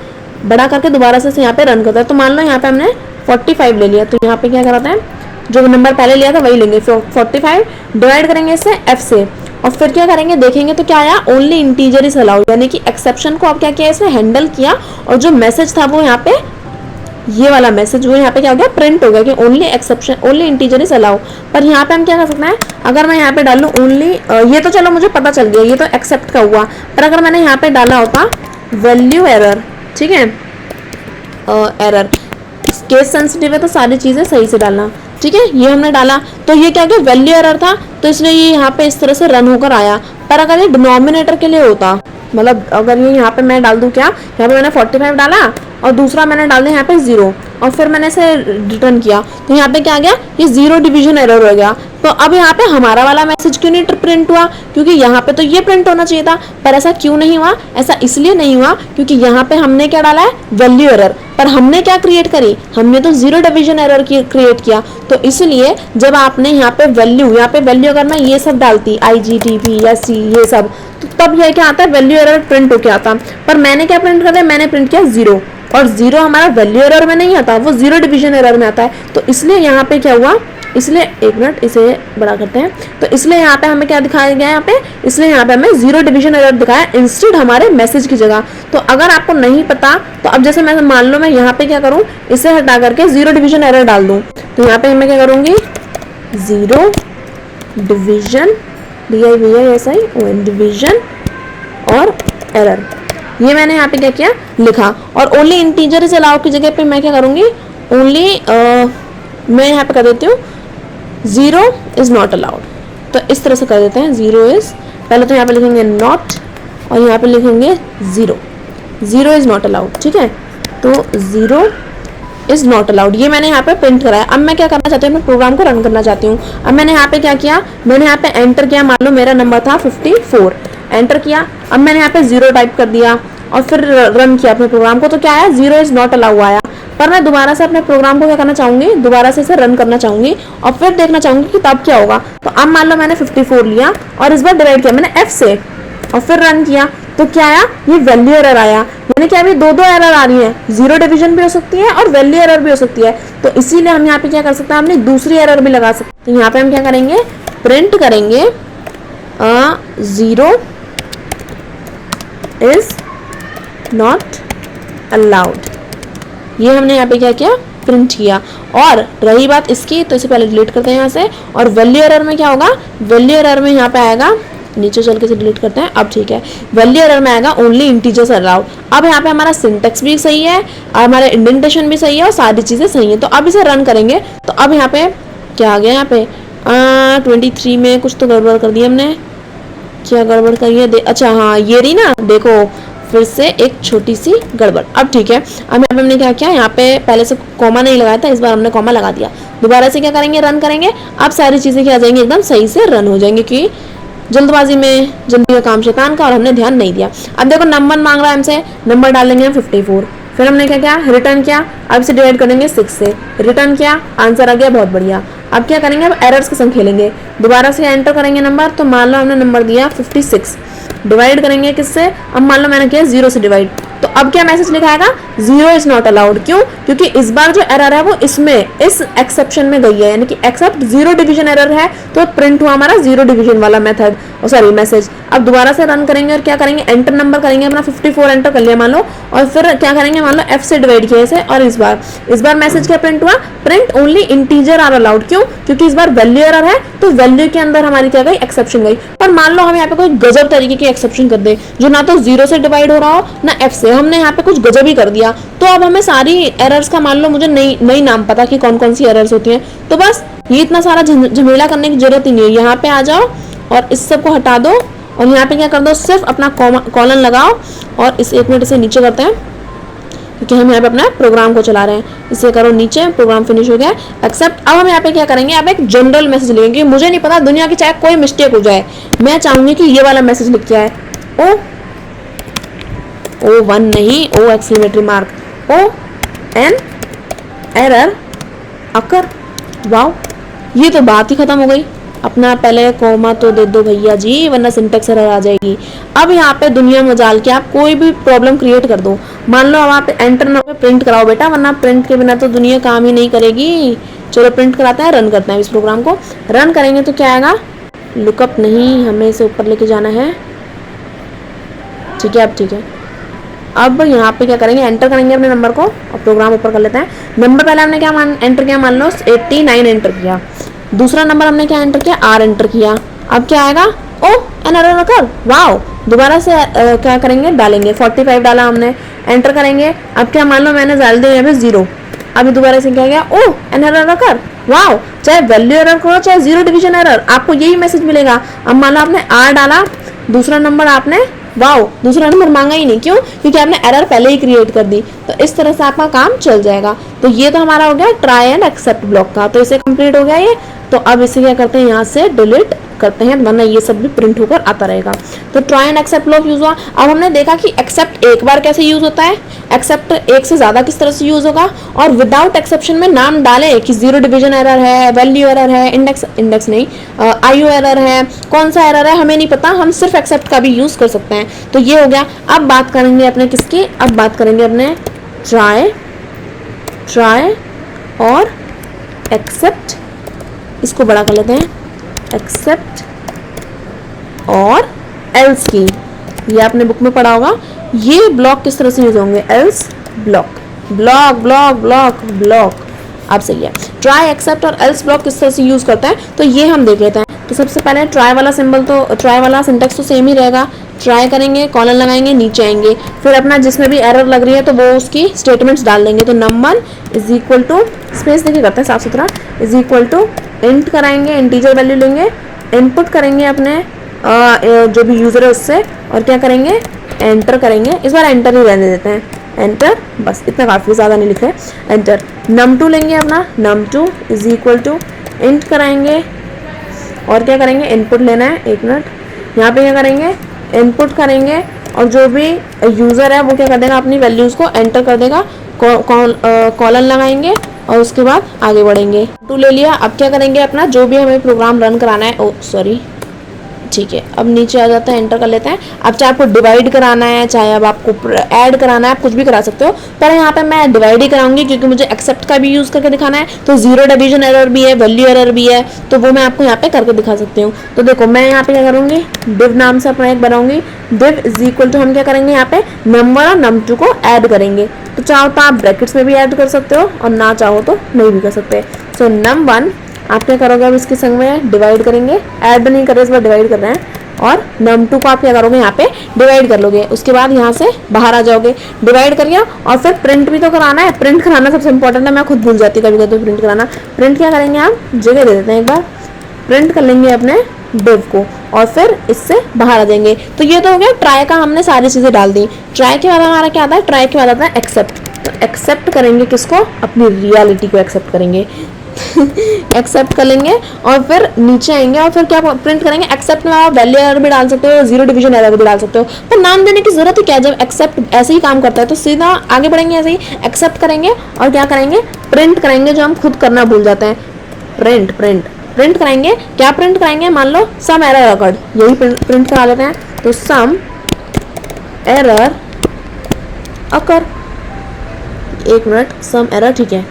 बड़ा करके दोबारा से यहाँ पे रन करता है। तो मान लो यहाँ पे हमने 45 ले लिया, तो यहाँ पे क्या कराता है, जो नंबर पहले लिया था वही लेंगे। 45 डिवाइड करेंगे इससे F से, और फिर क्या करेंगे, देखेंगे तो क्या आया, ओनली इंटीजर इज अलाउड, यानी कि एक्सेप्शन को अब क्या किया, इसने हैंडल किया। और जो मैसेज था वो यहाँ पे, ये वाला मैसेज वो यहाँ पे क्या हो गया, प्रिंट हो गया कि only exception, only integer is allow. पर यहाँ पे हम क्या कर सकते हैं, अगर मैं यहाँ पे डाल लूँ ओनली, ये तो चलो मुझे पता चल गया, ये तो एक्सेप्ट का हुआ। पर अगर मैंने यहाँ पे डाला होता वैल्यू एरर, ठीक है, एरर केस सेंसिटिव है तो सारी चीज़ें सही से डालना, ठीक है। ये हमने डाला तो ये क्या गया, वैल्यू एरर था, तो इसलिए ये यहाँ पे इस तरह से रन होकर आया। पर अगर ये डिनोमिनेटर के लिए होता, मतलब अगर ये यहाँ पे मैं डाल दूँ, क्या यहाँ पे मैंने 45 डाला और दूसरा मैंने डाल दिया यहाँ पे 0 और फिर मैंने इसे रिटर्न किया, तो यहाँ पे क्या आ गया, ये 0 डिवीजन एरर हो गया। तो अब यहाँ पे हमारा वाला मैसेज क्यों नहीं प्रिंट हुआ, क्योंकि यहाँ पे तो ये प्रिंट होना चाहिए था। पर ऐसा क्यों नहीं हुआ, ऐसा इसलिए नहीं हुआ क्योंकि यहाँ पे हमने क्या डाला है, वैल्यू एरर। पर हमने क्या क्रिएट करी, हमने तो 0 डिवीजन एरर क्रिएट किया। तो इसलिए जब आपने यहाँ पे वैल्यू अगर मैं ये सब डालती IGTP या C ये सब, तो तब यह क्या आता है, वैल्यू एरर प्रिंट होके आता। पर मैंने क्या प्रिंट कर दिया, मैंने प्रिंट किया 0, और 0 हमारा वैल्यू एरर में नहीं आता, वो 0 डिवीजन एरर में आता है। तो इसलिए यहाँ पे क्या हुआ, इसलिए एक मिनट इसे बड़ा करते हैं, तो इसलिए यहाँ पे हमें क्या दिखाया गया, यहाँ पे इसलिए यहाँ पे हमें 0 डिवीजन एरर दिखाया इंस्टेड हमारे मैसेज की जगह। तो अगर आपको नहीं पता, तो अब जैसे मैं मान लो मैं यहाँ पे क्या करूँ, इसे हटा करके 0 डिवीजन एरर डाल दूँ, तो यहाँ पे मैं क्या करूँगी, 0 डिवीजन डिवीजन और एरर, ये मैंने यहाँ पे क्या किया, लिखा। और ओनली इंटीजर इज अलाउड की जगह पे मैं क्या करूँगी, ओनली मैं यहाँ पे कर देती हूँ 0 इज नॉट अलाउड। तो इस तरह से कर देते हैं, 0 इज, पहले तो यहाँ पे लिखेंगे नॉट और यहाँ पे लिखेंगे 0 इज नॉट अलाउड, ठीक है। तो 0 इज नॉट अलाउड, ये मैंने यहाँ पे प्रिंट कराया। अब मैं क्या करना चाहती हूँ, मैं प्रोग्राम को रन करना चाहती हूँ। अब मैंने यहाँ पे क्या किया, मैंने यहाँ पे एंटर किया, मान लो मेरा नंबर था 54, एंटर किया। अब मैंने यहाँ पे 0 टाइप कर दिया और फिर रन किया अपने प्रोग्राम को, तो क्या आया, 0 इज नॉट अलाउ आया। पर मैं दोबारा से अपने प्रोग्राम को क्या करना चाहूँगी, दोबारा से इसे रन करना चाहूँगी और फिर देखना चाहूँगी कि तब क्या होगा। तो अब मान लो मैंने 54 लिया और इस बार डिवाइड किया मैंने F से और फिर रन किया, तो क्या आया, ये वैल्यू एरर आया। यानी कि अभी दो एरर आ रही है, 0 डिवीजन भी हो सकती है और वैल्यू एरर भी हो सकती है। तो इसीलिए हम यहाँ पे क्या कर सकते हैं, हमने दूसरी एरर भी लगा सकते हैं। तो यहाँ पे हम क्या करेंगे, प्रिंट करेंगे 0 इज नॉट अलाउड, ये हमने यहाँ पे क्या किया, प्रिंट किया। और रही बात इसकी, तो इसे पहले डिलीट करते हैं यहाँ से। और वैल्यू एरर में क्या होगा, वैल्यू एरर में यहाँ पे आएगा, नीचे चल के से डिलीट करते हैं, अब ठीक है। वैल्यू एरर में आएगा ओनली इंटीजर्स अलाउड। अब यहाँ पे हमारा सिंटेक्स भी सही है, हमारा इंडेंटेशन भी सही है और सारी चीज़ें सही है। तो अब इसे रन करेंगे, तो अब यहाँ पे क्या आ गया, यहाँ पे 23 में कुछ तो गड़बड़ कर दी हमने, क्या गड़बड़ करी है, अच्छा हाँ ये रही ना, देखो फिर से एक छोटी सी गड़बड़। अब ठीक है, अब यहाँ पे हमने क्या किया, यहाँ पे पहले से कॉमा नहीं लगाया था, इस बार हमने कॉमा लगा दिया। दोबारा से क्या करेंगे, रन करेंगे। अब सारी चीज़ें क्या आ जाएंगी, एकदम सही से रन हो जाएंगी, क्योंकि जल्दबाजी में जल्दी का काम शैतान का, और हमने ध्यान नहीं दिया। अब देखो नंबर मांग रहा है हमसे, नंबर डालेंगे हम 54, फिर हमने क्या किया, रिटर्न किया। अब इसे डिवाइड करेंगे 6 से, रिटर्न किया, आंसर आ गया, बहुत बढ़िया। अब क्या करेंगे, अब एरर्स के संग खेलेंगे, दोबारा से एंटर करेंगे नंबर। तो मान लो हमने नंबर दिया 56, डिवाइड करेंगे किससे, अब मान लो मैंने किया 0 से डिवाइड, तो अब क्या मैसेज लिखा आएगा, जीरो इज नॉट अलाउड। क्यों? क्योंकि इस बार जो एरर है वो इसमें इस एक्सेप्शन में गई है, यानी कि एक्सेप्ट जीरो डिवीजन एरर है, तो प्रिंट हुआ हमारा जीरो डिवीजन वाला मेथड, सॉरी मैसेज। अब दोबारा से रन करेंगे और क्या करेंगे, एंटर नंबर करेंगे अपना 54 एंटर कर लिया मान लो, और फिर क्या करेंगे, मान लो F से डिवाइड किया इसे, और इस बार मैसेज क्या प्रिंट हुआ, print only integer are allowed. क्यों? क्योंकि इस बार वैल्यू एरर है, तो वैल्यू के अंदर हमारी क्या गई, एक्सेप्शन गई। पर मान लो हम यहाँ पे कोई गजब तरीके की एक्सेप्शन कर दे, जो ना तो जीरो से डिवाइड हो रहा हो ना F से, हमने यहाँ पे कुछ गजब ही कर दिया, तो अब हमें सारी एरर्स का मान लो मुझे नई नाम पता कि कौन कौन सी एरर्स होती हैं, तो बस ये इतना सारा झमेला करने की जरूरत ही नहीं है। यहाँ पे आ जाओ और इस सब को हटा दो, और यहाँ पे क्या कर दो, सिर्फ अपना कॉलन लगाओ, और इस 1 मिनट से नीचे करते हैं क्योंकि हम यहाँ पे अपना प्रोग्राम को चला रहे हैं। इसे करो नीचे, प्रोग्राम फिनिश हो गया, एक्सेप्ट। अब हम यहाँ पे क्या करेंगे, अब एक जनरल मैसेज लिखेंगे। मुझे नहीं पता दुनिया की चाहे कोई मिस्टेक हो जाए, मैं चाहूंगी कि ये वाला मैसेज लिख के आए, ओ 1 नहीं, O exclamatory mark, oh an error occur. Wow, ये तो बात ही खत्म हो गई। अपना पहले कोमा तो दे दो भैया जी, वरना सिंटेक्स एरर आ जाएगी। अब यहाँ पे दुनिया मजाल के आप कोई भी प्रॉब्लम क्रिएट कर दो, मान लो अब आप एंटर ना प्रिंट कराओ बेटा, वरना प्रिंट के बिना तो दुनिया काम ही नहीं करेगी। चलो प्रिंट कराते हैं, रन करते हैं इस प्रोग्राम को। रन करेंगे तो क्या आएगा, लुकअप नहीं, हमें इसे ऊपर लेके जाना है। ठीक है, अब ठीक है। अब यहाँ पे क्या करेंगे, एंटर करेंगे अपने नंबर को, और प्रोग्राम ऊपर कर लेते हैं। नंबर पहले हमने क्या एंटर किया, मान लो 89 एंटर किया। दूसरा नंबर हमने क्या एंटर किया, R एंटर किया। अब क्या आएगा, oh an error occur. Wow, दोबारा से क्या करेंगे, डालेंगे 45 डाला हमने, एंटर करेंगे। अब क्या, मान लो मैंने डाल दिया यहाँ पे 0, अभी दोबारा से क्या गया, oh an error occur. Wow, चाहे वैल्यू एरर करो चाहे जीरो डिवीजन एरर, आपको यही मैसेज मिलेगा। अब मान लो आपने R डाला, दूसरा नंबर आपने, वाओ, दूसरा नंबर मांगा ही नहीं। क्यों? क्योंकि आपने एरर पहले ही क्रिएट कर दी। तो इस तरह से आपका काम चल जाएगा। तो ये तो हमारा हो गया ट्राई एंड एक्सेप्ट ब्लॉक का, तो इसे कंप्लीट हो गया ये। तो अब इसे क्या करते हैं, यहाँ से डिलीट करते हैं, वरना ये सब भी प्रिंट होकर आता रहेगा। तो try and except block use हुआ। अब हमने देखा कि एक्सेप्ट एक बार कैसे यूज होता है, एक्सेप्ट एक से ज्यादा किस तरह से यूज होगा, और विदाउट एक्सेप्शन में नाम डाले कि जीरो डिवीजन एरर है, वैल्यू एरर है, इंडेक्स नहीं, IO एरर है, कौन सा एरर है हमें नहीं पता, हम सिर्फ एक्सेप्ट का भी यूज कर सकते हैं। तो ये हो गया। अब बात करेंगे अपने किसकी, अब बात करेंगे अपने ट्राई और एक्सेप्ट, इसको बड़ा कर लेते हैं, एक्सेप्ट और एल्स की। ये आपने बुक में पढ़ा होगा। ये ब्लॉक किस तरह से यूज होंगे, else block, block block block block. अब सही है, ट्राई एक्सेप्ट और एल्स ब्लॉक किस तरह से यूज करते हैं, तो ये हम देख लेते हैं। तो सबसे पहले ट्राई वाला सिंबल, तो ट्राई वाला सिंटेक्स तो सेम ही रहेगा। ट्राई करेंगे, कॉलन लगाएंगे, नीचे आएंगे, फिर अपना जिसमें भी एरर लग रही है तो वो उसकी स्टेटमेंट्स डाल देंगे। तो number is equal to, space देखिए करते हैं साफ सुथरा, इज इक्वल टू इंट कराएंगे, इंटीजर वैल्यू लेंगे, इनपुट करेंगे अपने जो भी यूजर है उससे, और क्या करेंगे, एंटर करेंगे। इस बार एंटर ही रहने देते हैं, एंटर, बस इतना काफ़ी, ज़्यादा नहीं लिखे, एंटर। num2 लेंगे अपना, num2 is equal to int कराएंगे, और क्या करेंगे, इनपुट लेना है, 1 मिनट। यहाँ पे क्या करेंगे, इनपुट करेंगे, और जो भी यूज़र है वो क्या कर देगा, अपनी वैल्यूज़ को एंटर कर देगा, कॉलन लगाएंगे, और उसके बाद आगे बढ़ेंगे। 2 ले लिया। अब क्या करेंगे, अपना जो भी हमें प्रोग्राम रन कराना है, ओ सॉरी, ठीक है, अब नीचे आ जाता है, एंटर कर लेते हैं। अब चाहे आपको डिवाइड कराना है, चाहे अब आपको ऐड कराना है, आप कुछ भी करा सकते हो, पर यहाँ पे मैं डिवाइड ही कराऊंगी क्योंकि मुझे एक्सेप्ट का भी यूज़ करके दिखाना है। तो जीरो डिवीजन एरर भी है, वैल्यू एरर भी है, तो वो मैं आपको यहाँ पे करके दिखा सकती हूँ। तो देखो मैं यहाँ पे क्या करूँगी, डिव नाम से अपना एक बनाऊंगी, डिव इज इक्वल टू, हम क्या करेंगे, यहाँ पे नंबर और num2 को ऐड करेंगे। तो चाहो तो आप ब्रैकेट्स में भी ऐड कर सकते हो, और ना चाहो तो नहीं भी कर सकते। सो num1 आप क्या करोगे, अब इसके संग में डिवाइड करेंगे, ऐड नहीं कर रहे, इस बार डिवाइड कर रहे हैं, और num2 को आप क्या करोगे, यहाँ पे डिवाइड कर लोगे। उसके बाद यहाँ से बाहर आ जाओगे, डिवाइड कर लिया, और फिर प्रिंट भी तो कराना है। प्रिंट कराना सबसे इंपॉर्टेंट है, मैं खुद भूल जाती कभी कभी प्रिंट कराना। प्रिंट क्या करेंगे, आप जगह दे देते हैं, एक बार प्रिंट कर लेंगे अपने डिव को, और फिर इससे बाहर आ जाएंगे। तो ये तो हो गया ट्राई का, हमने सारी चीज़ें डाल दी। ट्राई के बाद हमारा क्या आता है, ट्राई के बाद आता है एक्सेप्ट। तो एक्सेप्ट करेंगे किसको, अपनी रियलिटी को एक्सेप्ट करेंगे एक्सेप्ट कर लेंगे, और फिर नीचे आएंगे, और फिर क्या प्रिंट करेंगे, एक्सेप्ट में आप वैल्यू एरर भी डाल सकते हो, जीरो डिवीजन एरर भी डाल सकते हो, पर नाम देने की जरूरत ही क्या, जब एक्सेप्ट ऐसे ही काम करता है तो सीधा आगे बढ़ेंगे, ऐसे ही एक्सेप्ट करेंगे, और क्या करेंगे, प्रिंट करेंगे, जो हम खुद करना भूल जाते हैं, प्रिंट प्रिंट प्रिंट कराएंगे। क्या प्रिंट कराएंगे, मान लो सम एरर अकर्ड, यही प्रिंट करा लेते हैं। तो सम एरर अकर, एक मिनट, सम एरर, ठीक है,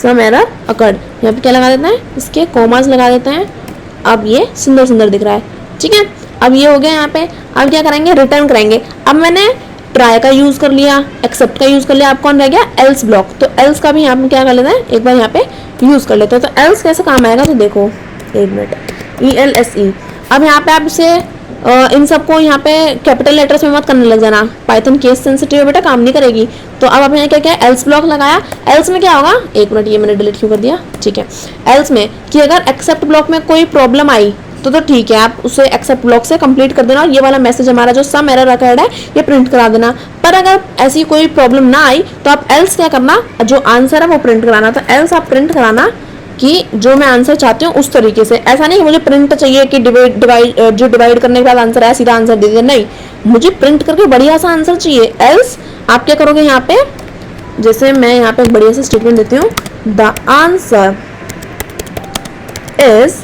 सम एरर अकर्ड। यहाँ पे क्या लगा देते हैं, इसके कॉमास लगा देते हैं। अब ये सुंदर सुंदर दिख रहा है, ठीक है। अब ये हो गया यहाँ पे। अब क्या करेंगे, रिटर्न करेंगे। अब मैंने ट्राई का यूज कर लिया, एक्सेप्ट का यूज कर लिया, अब कौन रह गया, एल्स ब्लॉक। तो एल्स का भी यहाँ पे क्या कर लेते हैं, एक बार यहाँ पे यूज कर लेते हैं। तो एल्स कैसे काम आएगा, तो देखो एक मिनट, ELSE। अब यहाँ पे आप इसे इन सबको यहाँ पे कैपिटल लेटर्स में मत करने लग जाना, पाइथन केस सेंसिटिव है बेटा, काम नहीं करेगी। तो अब आपने क्या क्या एल्स ब्लॉक लगाया। एल्स में क्या होगा, एक मिनट, ये मैंने डिलीट क्यों कर दिया, ठीक है। एल्स में कि अगर एक्सेप्ट ब्लॉक में कोई प्रॉब्लम आई तो ठीक है, आप उसे एक्सेप्ट ब्लॉक से कंप्लीट कर देना और ये वाला मैसेज हमारा जो सम एरर अकर्ड है ये प्रिंट करा देना। पर अगर ऐसी कोई प्रॉब्लम ना आई तो आप एल्स क्या करना, जो आंसर है वो प्रिंट कराना। तो एल्स आप प्रिंट कराना कि जो मैं आंसर चाहती हूँ उस तरीके से। ऐसा नहीं कि मुझे प्रिंट चाहिए कि डिवाइड करने के बाद आंसर है सीधा आंसर दे दिया, नहीं, मुझे प्रिंट करके बढ़िया सा आंसर चाहिए। एल्स आप क्या करोगे, यहाँ पे जैसे मैं यहाँ पे बढ़िया सा स्टेटमेंट देती हूँ, द आंसर इज,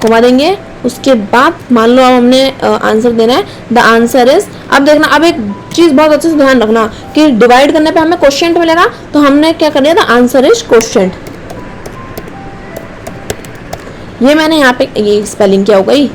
कॉमा देंगे, उसके बाद मान लो अब हमने आंसर देना है, द आंसर इज। अब देखना, अब एक चीज बहुत अच्छे से ध्यान रखना कि डिवाइड करने पे हमें क्वोशिएंट मिलेगा, तो हमने क्या कर दिया, द आंसर इज क्वोशिएंट। ये मैंने यहाँ पे, ये स्पेलिंग क्या हो गई,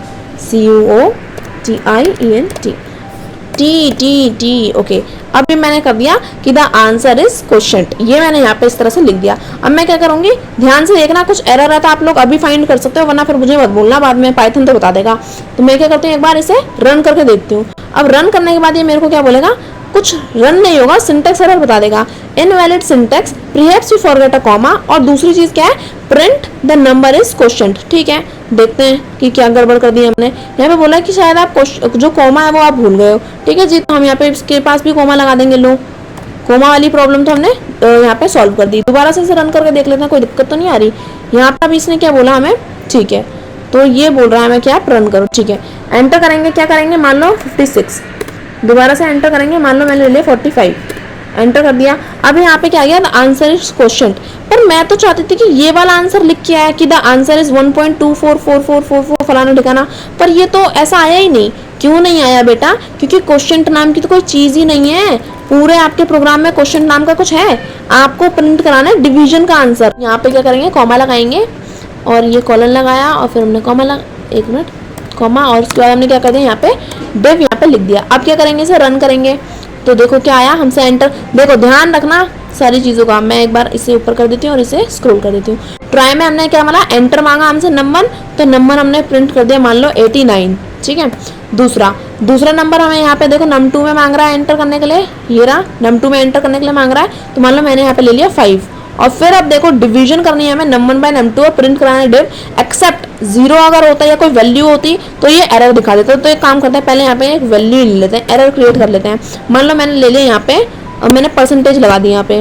COTIENT, ओके। अब ये मैंने कर दिया कि द आंसर इज क्वोशिएंट, ये मैंने यहाँ पे इस तरह से लिख दिया। अब मैं क्या करूंगी, ध्यान से देखना, कुछ एरर आता आप लोग अभी फाइंड कर सकते हो, वरना फिर मुझे मत बोलना, बाद में पाइथन तो बता देगा। तो मैं क्या करती हूँ, एक बार इसे रन करके देखती हूँ। अब रन करने के बाद ये मेरे को क्या बोलेगा, कुछ रन नहीं होगा, सिंटेक्स एरर बता देगा, invalid syntax, perhaps you forget a comma, और दूसरी चीज क्या है, print the number is quotient. ठीक है, देखते हैं कि क्या गड़बड़ कर दी हमने। यहाँ पे बोला कि शायद आप जो कॉमा है वो आप भूल गए हो। ठीक है जी, तो हम यहाँ पे इसके पास भी कॉमा लगा देंगे। लो, कॉमा वाली प्रॉब्लम तो हमने यहाँ पे सॉल्व कर दी। दोबारा से इसे रन करके देख लेते हैं, कोई दिक्कत तो नहीं आ रही। यहाँ पे अभी इसने क्या बोला हमें, ठीक है, तो ये बोल रहा है हमें क्या, आप रन करो। ठीक है, एंटर करेंगे, क्या करेंगे, मान लो 56, दोबारा से एंटर करेंगे, मान लो मैंने ले लिया 45, एंटर कर दिया। अब यहाँ पे क्या आ गया, द आंसर इज क्वोशिएंट। पर मैं तो चाहती थी कि ये वाला आंसर लिख के आया कि द आंसर इज 1.244444 फलाना ठिकाना, पर ये तो ऐसा आया ही नहीं। क्यों नहीं आया बेटा, क्योंकि क्वोशिएंट नाम की तो कोई चीज ही नहीं है। पूरे आपके प्रोग्राम में क्वोशिएंट नाम का कुछ है, आपको प्रिंट कराना है डिवीजन का आंसर। यहाँ पे क्या करेंगे, कॉमा लगाएंगे, और ये कॉलन लगाया, और फिर हमने कॉमा एक मिनट, कॉमा, और उसके बाद हमने क्या कर दिया, यहाँ पे डिव यहाँ पे लिख दिया। अब क्या करेंगे, इसे रन करेंगे, तो देखो क्या आया हमसे, एंटर। देखो ध्यान रखना सारी चीजों का। मैं एक बार इसे ऊपर कर देती हूँ और इसे स्क्रॉल कर देती हूँ। ट्राई में हमने क्या मांगा, एंटर मांगा हमसे नंबर, तो नंबर हमने प्रिंट कर दिया, मान लो 89। ठीक है, दूसरा नंबर हमें यहाँ पे देखो num2 में मांग रहा है एंटर करने के लिए, ये रहा num2 में एंटर करने के लिए मांग रहा है, तो मान लो मैंने यहाँ पे ले लिया 5। और फिर अब देखो डिवीजन करनी है हमें num1 बाय num2 और प्रिंट कराना है डिव, एक्सेप्ट 0 अगर होता है या कोई वैल्यू होती तो ये एरर दिखा देता है। तो एक काम करते हैं, पहले यहाँ पे एक वैल्यू ले लेते हैं, एरर क्रिएट कर लेते हैं। मान लो मैंने ले लिया यहाँ पे, और मैंने परसेंटेज लगा दी यहाँ पे,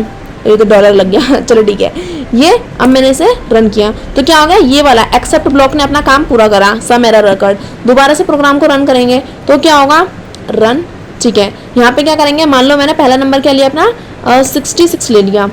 ये तो डॉलर लग गया चलो ठीक है। ये अब मैंने इसे रन किया तो क्या हो गया, ये वाला एक्सेप्ट ब्लॉक ने अपना काम पूरा करा, सम एरर अकर्ड। दोबारा से प्रोग्राम को रन करेंगे तो क्या होगा, रन। ठीक है, यहाँ पे क्या करेंगे, मान लो मैंने पहला नंबर क्या लिया अपना 66 ले लिया,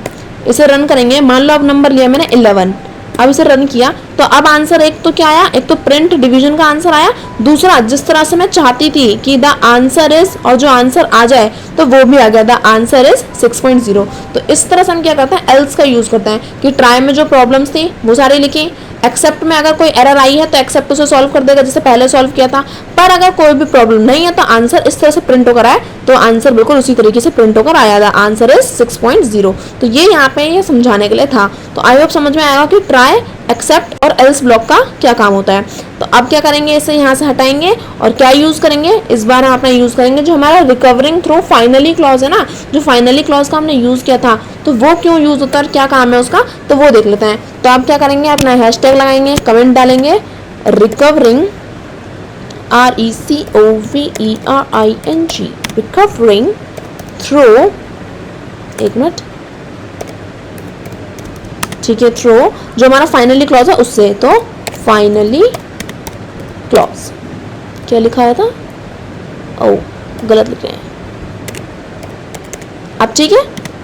इसे रन करेंगे, मान लो अब नंबर लिया मैंने 11। अब इसे रन किया तो अब आंसर एक तो क्या आया, एक तो प्रिंट डिवीजन का आंसर आया, दूसरा जिस तरह से मैं चाहती थी कि द आंसर इज, और जो आंसर आ जाए तो वो भी आ गया, द आंसर इज 6.0। तो इस तरह से हम क्या करते हैं, एल्स का यूज करते हैं कि ट्राई में जो प्रॉब्लम्स थी वो सारी लिखी, एक्सेप्ट में अगर कोई एरर आई है तो एक्सेप्ट उसे सॉल्व कर देगा जैसे पहले सॉल्व किया था। पर अगर कोई भी प्रॉब्लम नहीं है तो आंसर इस तरह से प्रिंट होकर आए, तो आंसर बिल्कुल उसी तरीके से प्रिंट होकर आया था, आंसर इज 6.0। तो ये यहाँ पे ये समझाने के लिए था। तो आई होप समझ में आएगा कि ट्राई, एक्सेप्ट और एल्स ब्लॉक का क्या काम होता है। तो अब क्या करेंगे, इसे यहाँ से हटाएंगे और क्या यूज करेंगे, इस बार हम अपना यूज करेंगे जो हमारा रिकवरिंग थ्रू फाइनली क्लॉज है ना, जो फाइनली क्लॉज का हमने यूज किया था, तो वो क्यों यूज होता है, क्या काम है उसका, तो वो देख लेते हैं। तो आप क्या करेंगे, अपना हैशटैग लगाएंगे, कमेंट डालेंगे, रिकवरिंग RECOVERING, रिकवरिंग थ्रू, एक मिनट, ठीक है, थ्रू जो हमारा फाइनली क्लॉज है उससे, तो फाइनली क्लॉज क्या लिखा है था, ओ गलत लिख रहे हैं अब। ठीक है,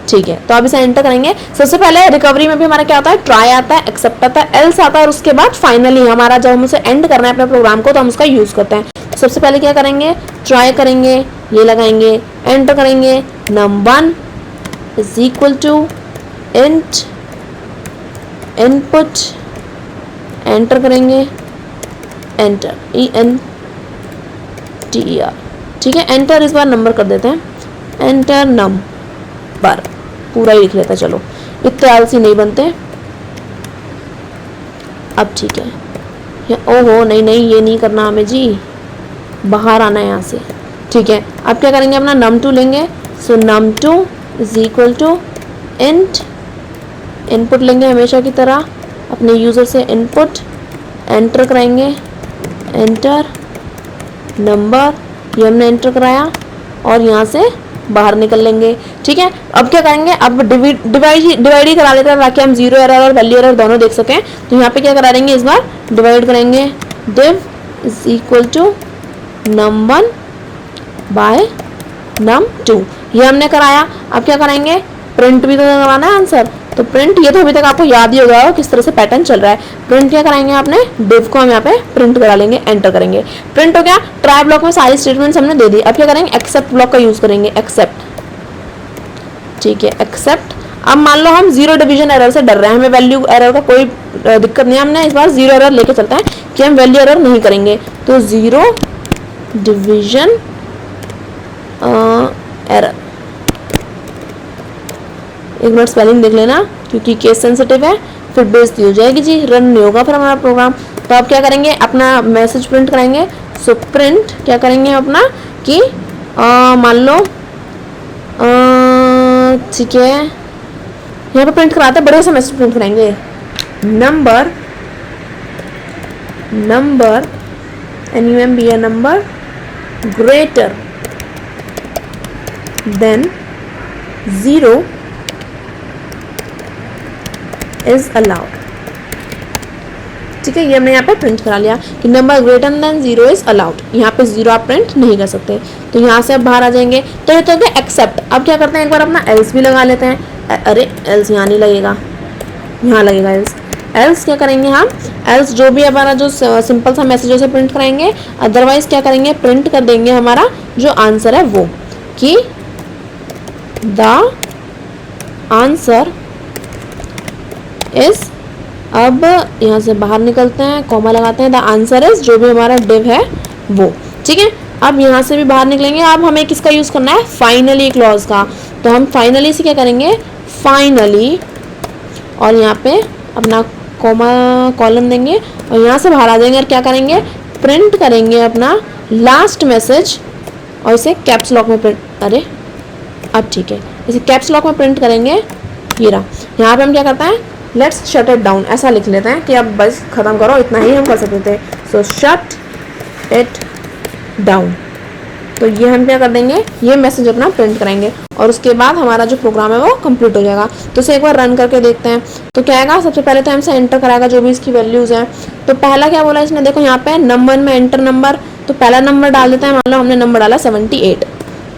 ठीक है, तो अब इसे एंटर करेंगे। सबसे पहले रिकवरी में भी हमारा क्या आता है, ट्राई आता है, एक्सेप्ट आता है, एल्स आता है, और उसके बाद फाइनली हमारा जब हम उसे एंड करना है अपने प्रोग्राम को तो हम उसका यूज करते हैं। सबसे पहले क्या करेंगे, ट्राई करेंगे, ये लगाएंगे, एंटर करेंगे num1, is equal to int input, enter करेंगे, एंटर ENTER, ठीक है। एंटर इस बार नंबर कर देते हैं, एंटर नंबर पूरा ही लिख लेते हैं। चलो इतने आलसी नहीं बनते। अब ठीक है, ओहो नहीं नहीं ये नहीं करना हमें जी, बाहर आना है यहाँ से, ठीक है। अब क्या करेंगे, अपना num2 लेंगे। So num2 is equal to int, input लेंगे हमेशा की तरह अपने यूज़र से इनपुट, एंटर कराएंगे, एंटर नंबर, ये हमने एंटर कराया और यहाँ से बाहर निकल लेंगे, ठीक है। अब क्या करेंगे, अब डिवाइड ही करा लेते हैं ताकि हम जीरो एरर और वैल्यू एरर दोनों देख सकें। तो यहाँ पे क्या करा देंगे, इस बार डिवाइड करेंगे, div is equal to num1 by num2, ये हमने कराया। अब क्या कराएंगे, प्रिंट भी तो कराना है आंसर, तो प्रिंट, ये तो अभी तक आपको याद ही होगा किस तरह से पैटर्न चल रहा है। प्रिंट क्या कराएंगे, आपने div को हम यहाँ पे प्रिंट करा लेंगे, एंटर करेंगे, प्रिंट हो गया। ट्राई ब्लॉक में सारी स्टेटमेंट्स हमने दे दी। अब क्या करेंगे, एक्सेप्ट ब्लॉक का यूज करेंगे, एक्सेप्ट, ठीक है, एक्सेप्ट। अब मान लो हम जीरो डिवीजन एरर से डर रहे हैं, हमें वैल्यू एरर का कोई दिक्कत नहीं है, हमने इस बार जीरो एरर लेके चलता है कि हम वैल्यू एरर नहीं करेंगे। तो जीरो डिवीजन एरर, एक मिनट स्पेलिंग देख लेना क्योंकि केस सेंसिटिव है, फिर बेइज्जती हो जाएगी जी, रन नहीं होगा फिर हमारा प्रोग्राम। तो अब क्या करेंगे, अपना मैसेज प्रिंट कराएंगे। सो प्रिंट क्या करेंगे अपना कि मान लो ठीक है, यहाँ पे प्रिंट कराते हैं, बड़े से मैसेज प्रिंट कराएंगे, number NUMBR number greater than 0 is allowed, ठीक है। ये हमने यहाँ पे प्रिंट करा लिया कि number greater than 0 is allowed, यहाँ पे 0 आप प्रिंट नहीं कर सकते। तो यहाँ से अब बाहर आ जाएंगे। तो ये तो हो गया एक्सेप्ट। अब क्या करते हैं, एक बार अपना एल्स भी लगा लेते हैं। अरे एल्स यहाँ नहीं लगेगा, यहाँ लगेगा एल्स। एल्स क्या करेंगे हम, एल्स जो भी हमारा जो सिंपल सा मैसेज से प्रिंट कराएंगे, अदरवाइज क्या करेंगे, प्रिंट कर देंगे हमारा जो आंसर है वो, कि द आंसर इज, अब यहाँ से बाहर निकलते हैं, कॉमा लगाते हैं, द आंसर इज, जो भी हमारा डिव है वो, ठीक है। अब यहाँ से भी बाहर निकलेंगे। अब हमें किसका यूज़ करना है, फाइनली क्लॉज का। तो हम फाइनली से क्या करेंगे, फाइनली, और यहाँ पे अपना कॉमा कॉलन देंगे और यहाँ से बाहर आ जाएंगे और क्या करेंगे, प्रिंट करेंगे अपना लास्ट मैसेज और इसे कैप्स लॉक में प्रिंट, अरे अब ठीक है, इसे कैप्स लॉक में प्रिंट करेंगे। ये रहा, यहाँ पे हम क्या करते हैं, लेट्स शट इट डाउन, ऐसा लिख लेते हैं कि अब बस ख़त्म करो, इतना ही हम कर सकते थे। सो शट इट डाउन। तो ये हम क्या कर देंगे, ये मैसेज अपना प्रिंट कराएंगे और उसके बाद हमारा जो प्रोग्राम है वो कंप्लीट हो जाएगा। तो इसे एक बार रन करके देखते हैं। तो क्या आएगा, सबसे पहले तो हमसे एंटर कराएगा जो भी इसकी वैल्यूज़ हैं। तो पहला क्या बोला इसने, देखो यहाँ पे नंबर में एंटर नंबर, तो पहला नंबर डाल देते हैं। मान लो हमने नंबर डाला 78।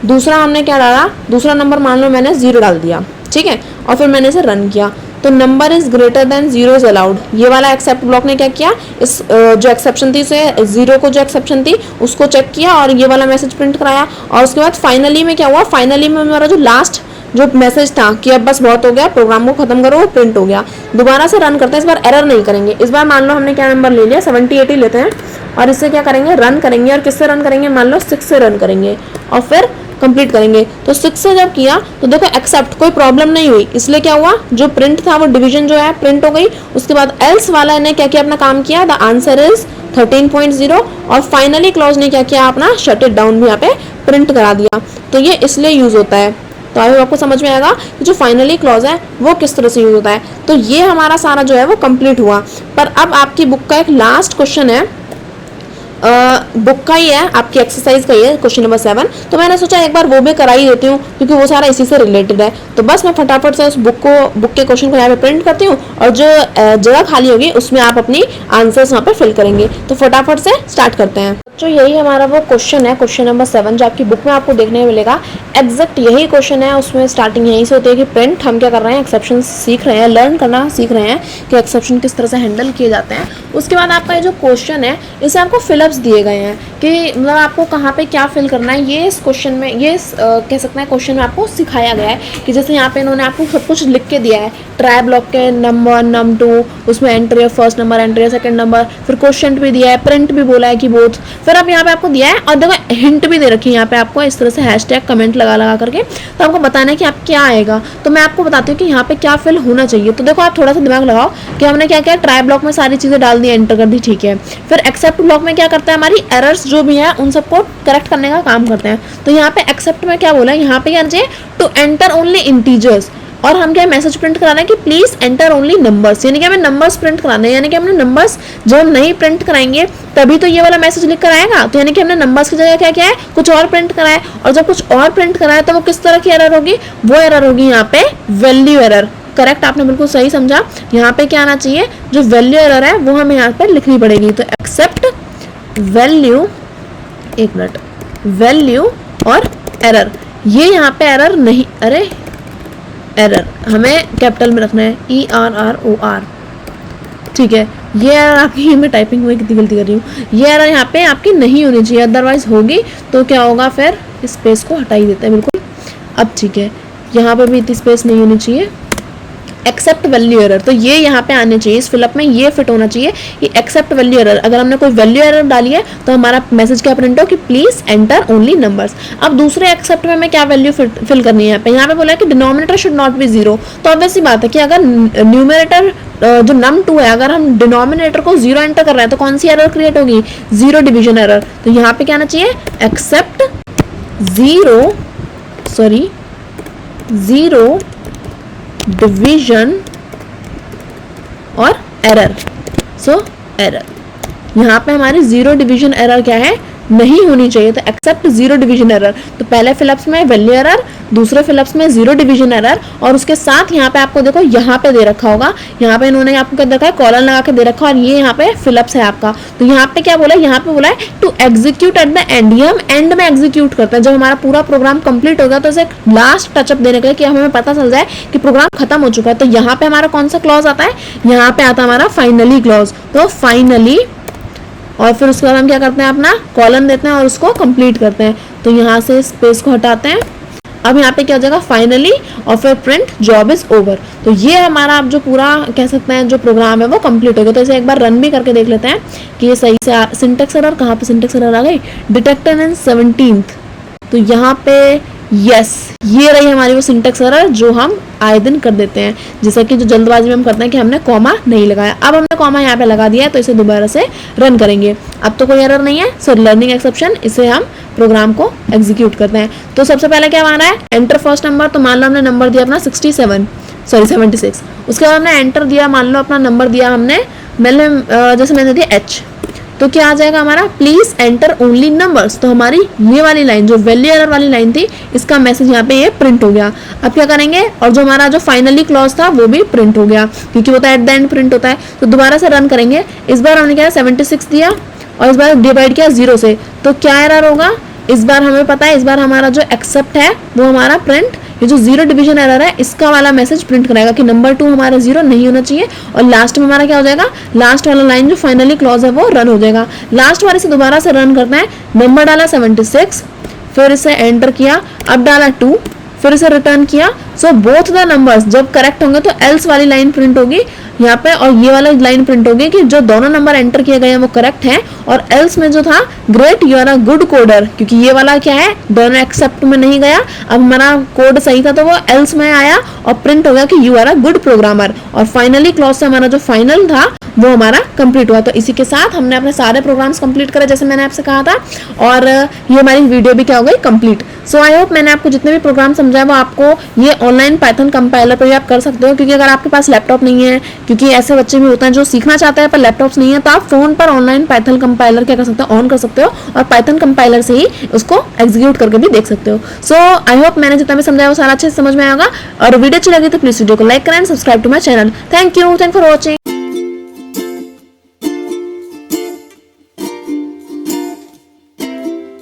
दूसरा हमने क्या डाला, दूसरा नंबर मान लो मैंने 0 डाल दिया, ठीक है, और फिर मैंने इसे रन किया। तो number is greater than 0 is allowed, ये वाला एक्सेप्ट ब्लॉक ने क्या किया, इस जो एक्सेप्शन थी से 0 को जो एक्सेप्शन थी उसको चेक किया और ये वाला मैसेज प्रिंट कराया। और उसके बाद फाइनली में क्या हुआ, फाइनली में हमारा जो लास्ट जो मैसेज था कि अब बस बहुत हो गया, प्रोग्राम को खत्म करो, वो प्रिंट हो गया। दोबारा से रन करते हैं, इस बार एरर नहीं करेंगे। इस बार मान लो हमने क्या नंबर ले लिया, 78 ही लेते हैं और इससे क्या करेंगे, रन करेंगे। और किससे रन करेंगे, मान लो 6 से रन करेंगे और फिर कंप्लीट करेंगे। तो 6 से जब किया तो देखो एक्सेप्ट, कोई प्रॉब्लम नहीं हुई, इसलिए क्या हुआ, जो प्रिंट था वो डिवीजन जो है प्रिंट हो गई। उसके बाद एल्स वाला ने क्या किया, अपना काम किया, द आंसर इज 13.0। और फाइनली क्लॉज ने क्या किया, अपना शट इट डाउन भी यहाँ पे प्रिंट करा दिया। तो ये इसलिए यूज होता है। तो आई होप आपको समझ में आएगा कि जो फाइनली क्लॉज है वो किस तरह से यूज होता है। तो ये हमारा सारा जो है वो कंप्लीट हुआ। पर अब आपकी बुक का एक लास्ट क्वेश्चन है, बुक का ही है, आपकी एक्सरसाइज का ही है, क्वेश्चन नंबर 7। तो मैंने सोचा एक बार वो भी करा ही देती हूँ क्योंकि वो सारा इसी से रिलेटेड है। तो बस मैं फटाफट से उस बुक के क्वेश्चन को यहाँ पे प्रिंट करती हूँ और जो जगह खाली होगी उसमें आप अपनी आंसर्स वहाँ पे फिल करेंगे। तो फटाफट से स्टार्ट करते हैं। तो यही हमारा वो क्वेश्चन है, क्वेश्चन नंबर 7, जो आपकी बुक में आपको देखने मिलेगा। एग्जैक्ट यही क्वेश्चन है, उसमें स्टार्टिंग यहीं से होती है कि प्रिंट, हम क्या कर रहे हैं, एक्सेप्शन सीख रहे हैं, लर्न करना सीख रहे हैं कि एक्सेप्शन किस तरह से हैंडल किए जाते हैं। उसके बाद आपका ये जो क्वेश्चन है इसे आपको फिलअप फिलअप्स दिए गए हैं कि मतलब आपको कहाँ पे क्या फिल करना है, ये इस क्वेश्चन में, ये कह सकते हैं क्वेश्चन में आपको सिखाया गया है कि जैसे यहाँ पे इन्होंने आपको सब कुछ लिख के दिया है, ट्राई ब्लॉक के नंबर नम 2, उसमें एंट्री है फर्स्ट नंबर, एंट्री है सेकंड नंबर, फिर क्वेश्चन भी दिया है, प्रिंट भी बोला है कि बोथ, फिर अब यहाँ पे आपको दिया है और देखो हिंट भी दे रखी है यहाँ पे आपको इस तरह से हैशटैग कमेंट लगा करके, तो आपको बताना है कि आप क्या आएगा। तो मैं आपको बताती हूँ कि यहाँ पे क्या फिल होना चाहिए। तो देखो आप थोड़ा सा दिमाग लगाओ कि हमने क्या किया, ट्राई ब्लॉक में सारी चीज़ें डाल दी, एंटर कर दी, ठीक है। फिर एक्सेप्ट ब्लॉक में क्या करता है, हमारी एरर्स जो भी है उन सबको करेक्ट करने का काम करते हैं। तो यहाँ पे एक्सेप्ट में क्या बोला है, यहाँ पे क्या चाहिए, टू एंटर ओनली इंटीजर्स, और हम क्या मैसेज प्रिंट कराना है कि प्लीज एंटर ओनली नंबर्स, यानी कि हमें नंबर्स प्रिंट कराना है, यानी कि हमने नंबर्स जब हम नहीं प्रिंट कराएंगे तभी तो ये वाला मैसेज लिख कर आएगा। तो यानी कि हमने नंबर्स की जगह क्या क्या है, कुछ और प्रिंट कराए, और जब कुछ और प्रिंट कराए तो वो किस तरह की एरर होगी, वो एरर होगी यहाँ पे वैल्यू एरर। करेक्ट, आपने बिल्कुल सही समझा। यहाँ पे क्या आना चाहिए, जो वैल्यू एरर है वो हमें यहाँ पे लिखनी पड़ेगी। तो एक्सेप्ट वैल्यू, एक मिनट, वैल्यू और एरर, ये यहाँ पे एरर नहीं, अरे एरर हमें कैपिटल में रखना है, ERROR, ठीक है। ये एरर आपकी, मैं टाइपिंग में कितनी गलती कर रही हूँ, ये एरर यहाँ पे आपकी नहीं होनी चाहिए, अदरवाइज होगी तो क्या होगा, फिर स्पेस को हटा ही देते हैं बिल्कुल। अब ठीक है, यहाँ पे भी इतनी स्पेस नहीं होनी चाहिए। एक्सेप्ट वैल्यू एरर, तो ये यहाँ पे आने चाहिए, इस फिलअप में ये फिट होना चाहिए कि एक्सेप्ट वैल्यू एरर। अगर हमने कोई वैल्यू एरर डाली है तो हमारा मैसेज क्या प्रिंट हो कि प्लीज एंटर ओनली नंबर्स। अब दूसरे एक्सेप्ट में हमें क्या वैल्यू फिल करनी है, यहाँ पे बोला है कि डिनोमिनेटर शुड नॉट बी 0। तो ऑब्वियस सी बात है कि अगर न्यूमरेटर जो नम 2 है, अगर हम डिनोमिनेटर को 0 एंटर कर रहे हैं तो कौन सी एरर क्रिएट होगी, 0 डिवीजन एरर। तो यहाँ पे क्या आना चाहिए, एक्सेप्ट 0 डिवीजन और एरर। सो एरर, यहाँ पे हमारी 0 डिवीजन एरर क्या है, नहीं होनी चाहिए। तो एक्सेप्ट 0 डिवीजन एरर, तो पहले फिलअप्स में वैल्यू एरर, दूसरे फिलअप्स में 0 डिवीजन एरर, और उसके साथ यहाँ पे आपको देखो यहाँ पे दे रखा होगा, यहाँ पे इन्होंने आपको क्या देखा है, कॉलन लगा के दे रखा, और ये यहाँ पे फिलअप्स है आपका। तो यहाँ पे क्या बोला है, यहाँ पे बोला है to execute at the end, ये हम एंड में एग्जीक्यूट करते हैं, जब हमारा पूरा प्रोग्राम कंप्लीट हो गया तो इसे लास्ट टचअप देने का, कि हमें पता चल जाए कि प्रोग्राम खत्म हो चुका है। तो यहाँ पे हमारा कौन सा क्लॉज आता है, यहाँ पे आता है हमारा फाइनली क्लॉज। तो फाइनली, और फिर उसके बाद हम क्या करते हैं, अपना कॉलन देते हैं और उसको कंप्लीट करते हैं। तो यहाँ से स्पेस को हटाते हैं। अब यहाँ पे क्या हो जाएगा, फाइनली, और फिर प्रिंट जॉब इज ओवर। तो ये हमारा अब जो पूरा कह सकते हैं जो प्रोग्राम है वो कंप्लीट हो गया। तो इसे एक बार रन भी करके देख लेते हैं कि ये सही से सिंटेक्स एरर, कहाँ पे सिंटेक्स एरर आ गई, डिटेक्टेड इन 17th। तो यहाँ पे यस, ये रही हमारी वो सिंटेक्स एरर जो हम आए दिन कर देते हैं, जैसा कि जो जल्दबाजी में हम करते हैं कि हमने कॉमा नहीं लगाया। अब हमने कॉमा यहाँ पे लगा दिया है, तो इसे दोबारा से रन करेंगे। अब तो कोई एरर नहीं है, सो लर्निंग एक्सेप्शन, इसे हम प्रोग्राम को एग्जीक्यूट करते हैं। तो सबसे पहले क्या माना है, एंटर फर्स्ट नंबर। तो मान लो हमने नंबर दिया अपना 76। उसके बाद हमने एंटर दिया, मान लो अपना नंबर दिया हमने, जैसे मैंने दिया H, तो क्या आ जाएगा हमारा, प्लीज एंटर ओनली नंबर्स। तो हमारी ये वाली लाइन जो वैल्यू एरर वाली लाइन थी, इसका मैसेज यहाँ पे ये प्रिंट हो गया। अब क्या करेंगे, और जो हमारा जो फाइनली क्लॉज था वो भी प्रिंट हो गया, क्योंकि वो तो एट द एंड प्रिंट होता है। तो दोबारा से रन करेंगे। इस बार हमने क्या 76 दिया और इस बार डिवाइड किया 0 से, तो क्या एरर होगा, इस बार हमें पता है, इस बार हमारा जो एक्सेप्ट है वो हमारा प्रिंट, ये जो 0 डिवीजन एरर है इसका वाला मैसेज प्रिंट कराएगा कि नंबर 2 हमारा 0 नहीं होना चाहिए। और लास्ट में हमारा क्या हो जाएगा, लास्ट वाला लाइन जो फाइनली क्लॉज है वो रन हो जाएगा। लास्ट वाले से दोबारा से रन करना है। नंबर डाला 76, फिर इसे एंटर किया, अब डाला 2, फिर इसे रिटर्न किया। सो बोथ द नंबर्स जब करेक्ट होंगे तो एल्स वाली लाइन प्रिंट होगी यहाँ पे, और ये वाला लाइन प्रिंट होगी कि जो दोनों नंबर एंटर किए गए हैं वो करेक्ट हैं। और एल्स में जो था, great you are a good coder, क्योंकि ये वाला क्या है, दोनों एक्सेप्ट में नहीं गया, अब हमारा कोड सही था तो वो एल्स में आया और प्रिंट हो गया कि you are a good programmer. और फाइनली क्लॉज से हमारा जो फाइनल था वो हमारा कंप्लीट हुआ। तो इसी के साथ हमने अपने सारे प्रोग्राम्स कंप्लीट करे जैसे मैंने आपसे कहा था, और ये हमारी वीडियो भी क्या हो गई, कंप्लीट। सो आई होप मैंने आपको जितने भी प्रोग्राम समझाया वो आपको ये ऑनलाइन पाइथन कंपाइलर पर भी आप कर सकते हो, क्योंकि अगर आपके पास लैपटॉप नहीं है, क्योंकि ऐसे बच्चे भी होते हैं जो सीखना चाहते हैं पर लैपटॉप्स नहीं है, तो आप फोन पर ऑनलाइन पाइथन कंपाइलर क्या कर सकते हो, ऑन कर सकते हो, और पाइथन कंपाइलर से ही उसको एग्जीक्यूट करके भी देख सकते हो। सो आई होप मैंने जितना भी समझाया वो सारा अच्छे से समझ में आएगा। और वीडियो अच्छी लगी तो प्लीज वीडियो को लाइक करें, subscribe to my channel. Thank you for watching.